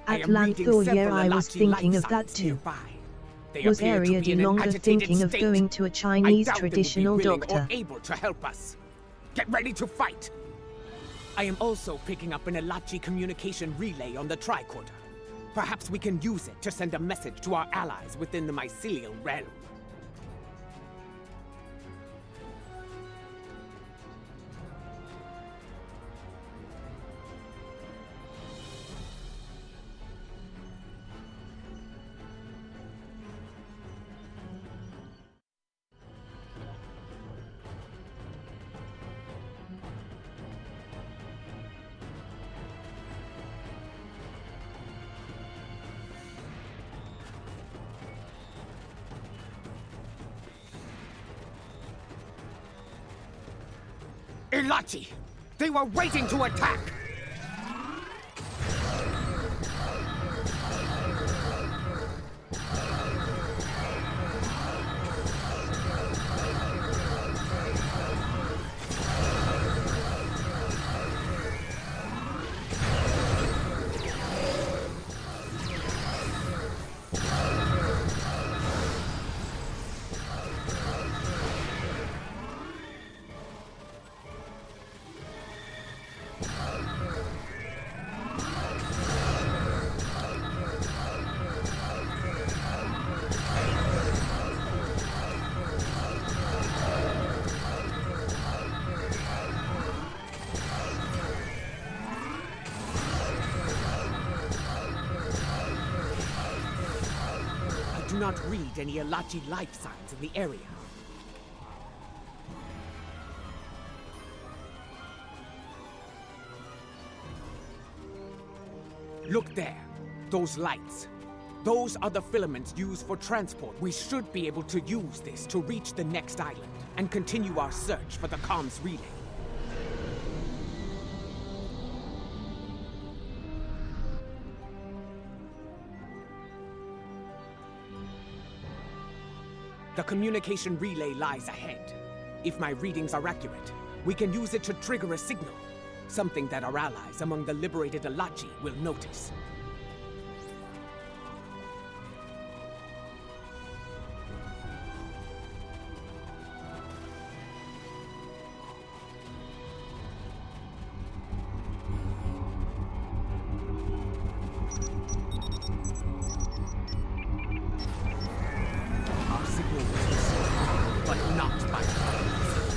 At Lanthor, yeah, I was thinking of that too. Was area no longer thinking of going to a Chinese traditional doctor? Able to help us. Get ready to fight. I am also picking up an Alachi communication relay on the tricorder. Perhaps we can use it to send a message to our allies within the mycelial realm. Ilachi! They were waiting to attack! do not read any Alachi life signs in the area. Look there. Those lights. Those are the filaments used for transport. We should be able to use this to reach the next island and continue our search for the comms relay. The communication relay lies ahead. If my readings are accurate, we can use it to trigger a signal. Something that our allies among the liberated Alachi will notice. Our signal was received, but not by others.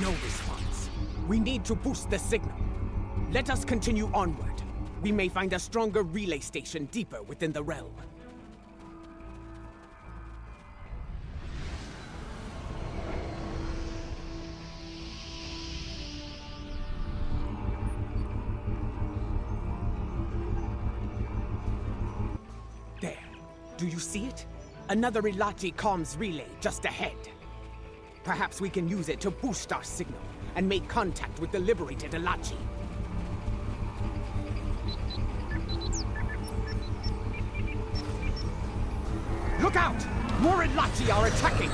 No response. We need to boost the signal. Let us continue onward. We may find a stronger relay station deeper within the realm. There. Do you see it? Another Ilachi comms relay just ahead. Perhaps we can use it to boost our signal and make contact with the liberated Alachi. Look out! More Alachi are attacking!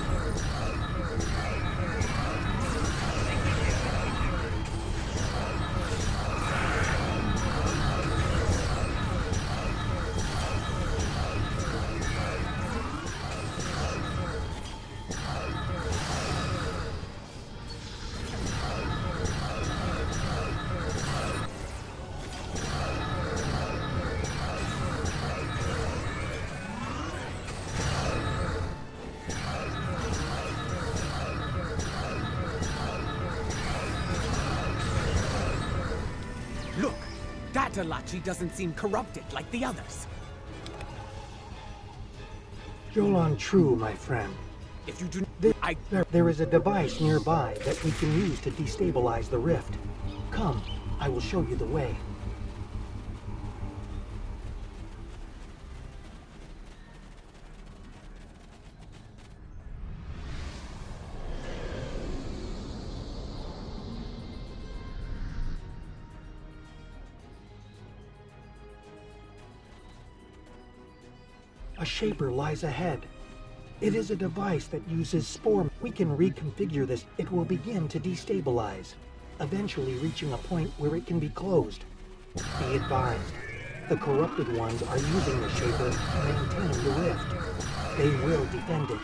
Look, that Alachi doesn't seem corrupted like the others. Jolan True, my friend. If you do There is a device nearby that we can use to destabilize the rift. Come, I will show you the way. A shaper lies ahead. It is a device that uses spore. We can reconfigure this. It will begin to destabilize, eventually reaching a point where it can be closed. Be advised, the corrupted ones are using the shaper to maintain the rift. They will defend it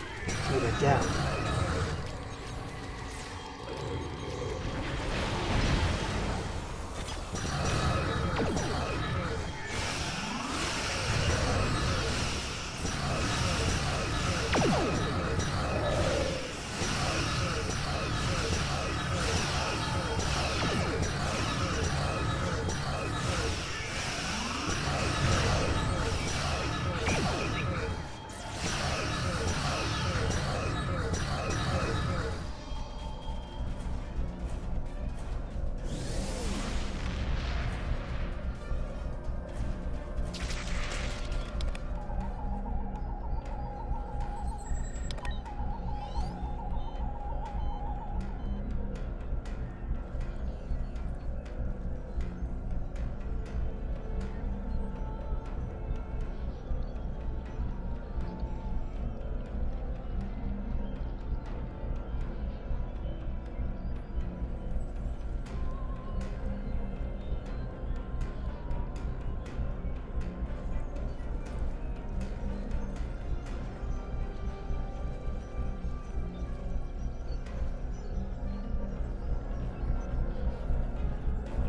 to the death.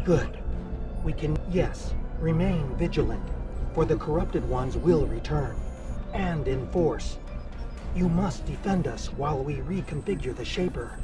Good. We can, yes, remain vigilant, for the corrupted ones will return, and in force. You must defend us while we reconfigure the Shaper.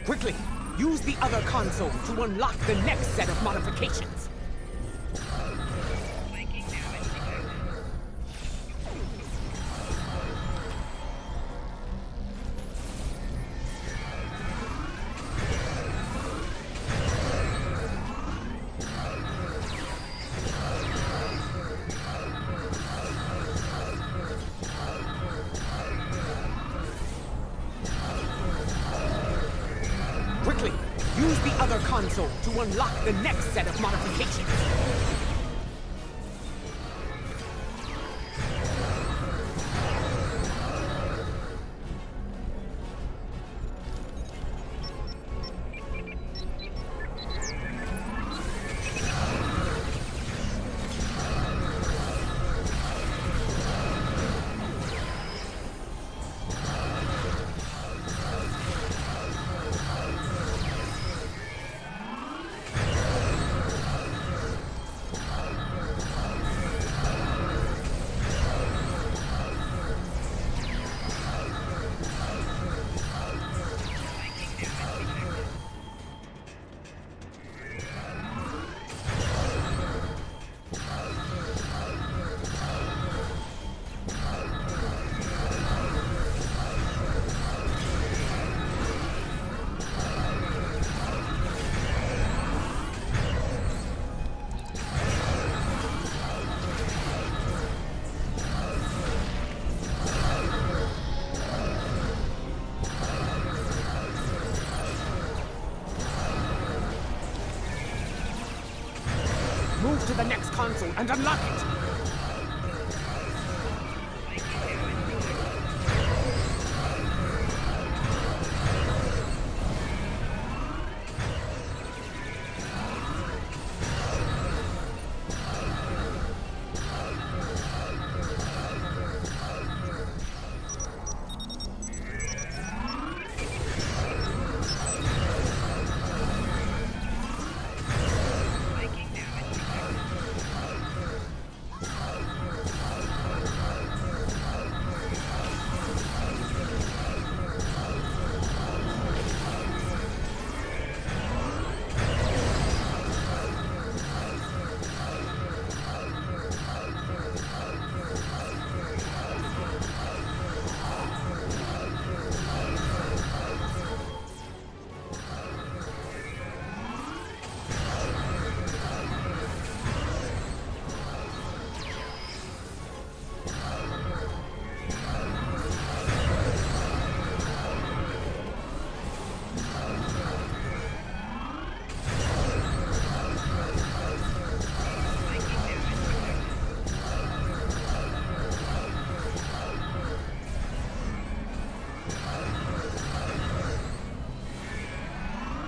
Quickly, use the other console to unlock the next set of modifications. Quickly, use the other console to unlock the next set of modifications. Move to the next console and unlock it!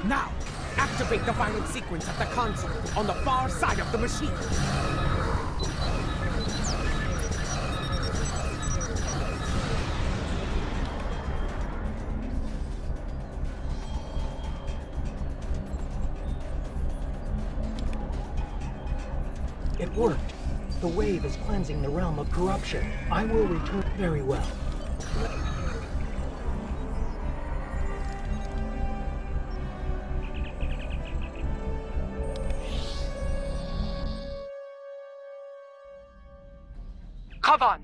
Now, activate the violent sequence at the console on the far side of the machine. It worked. The wave is cleansing the realm of corruption. I will return very well. Kavan,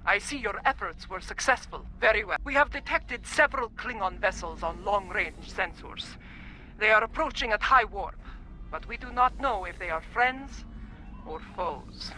I see your efforts were successful. Very well. We have detected several Klingon vessels on long-range sensors. They are approaching at high warp, but we do not know if they are friends or foes.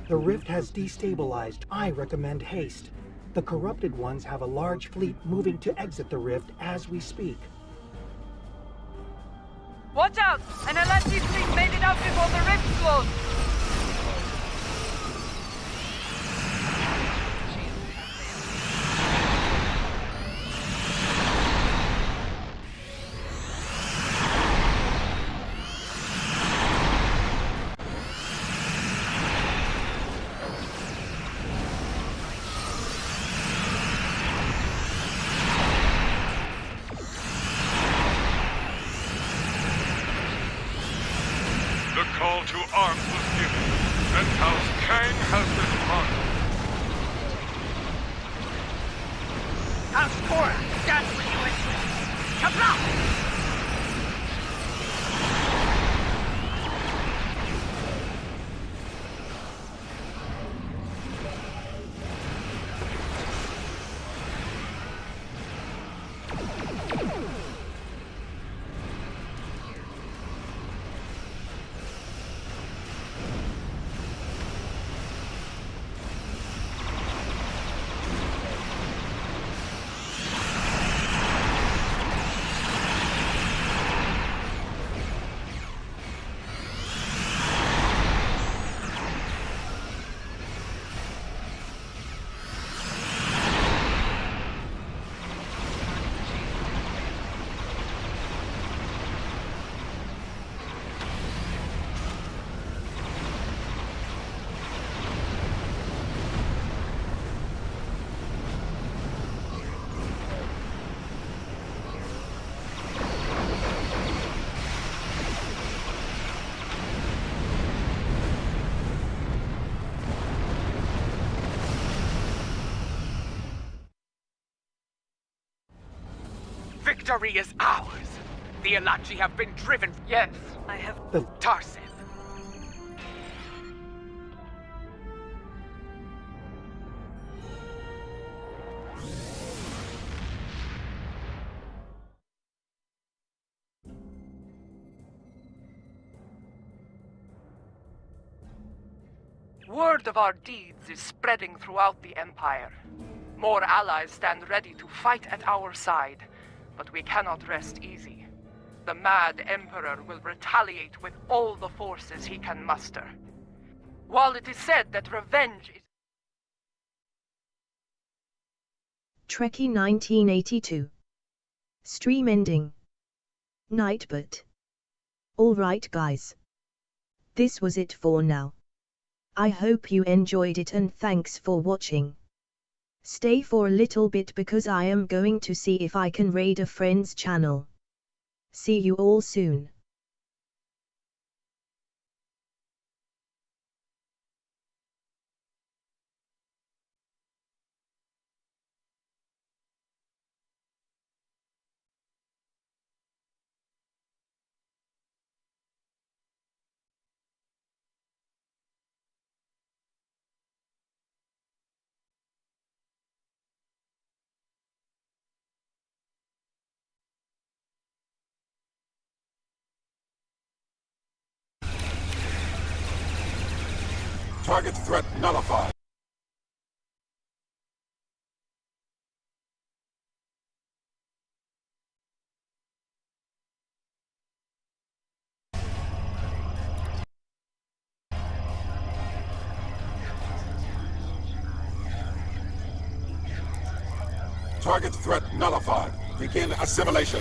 The rift has destabilized. I recommend haste. The corrupted ones have a large fleet moving to exit the rift as we speak. Watch out! An LMG fleet made it out before the rift closed! The call to arms was given, and House Kang has responded. House Cora stands with you and Swift. Kablam! Victory is ours. The Alachi have been driven. Yes, I have. Tarsiv. Word of our deeds is spreading throughout the Empire. More allies stand ready to fight at our side, but we cannot rest easy. The mad Emperor will retaliate with all the forces he can muster. While it is said that revenge is... Trekkie 1982. Stream ending. Nightbot. Alright guys. This was it for now. I hope you enjoyed it and thanks for watching. Stay for a little bit because I am going to see if I can raid a friend's channel. See you all soon. Target threat nullified. Target threat nullified. Begin assimilation.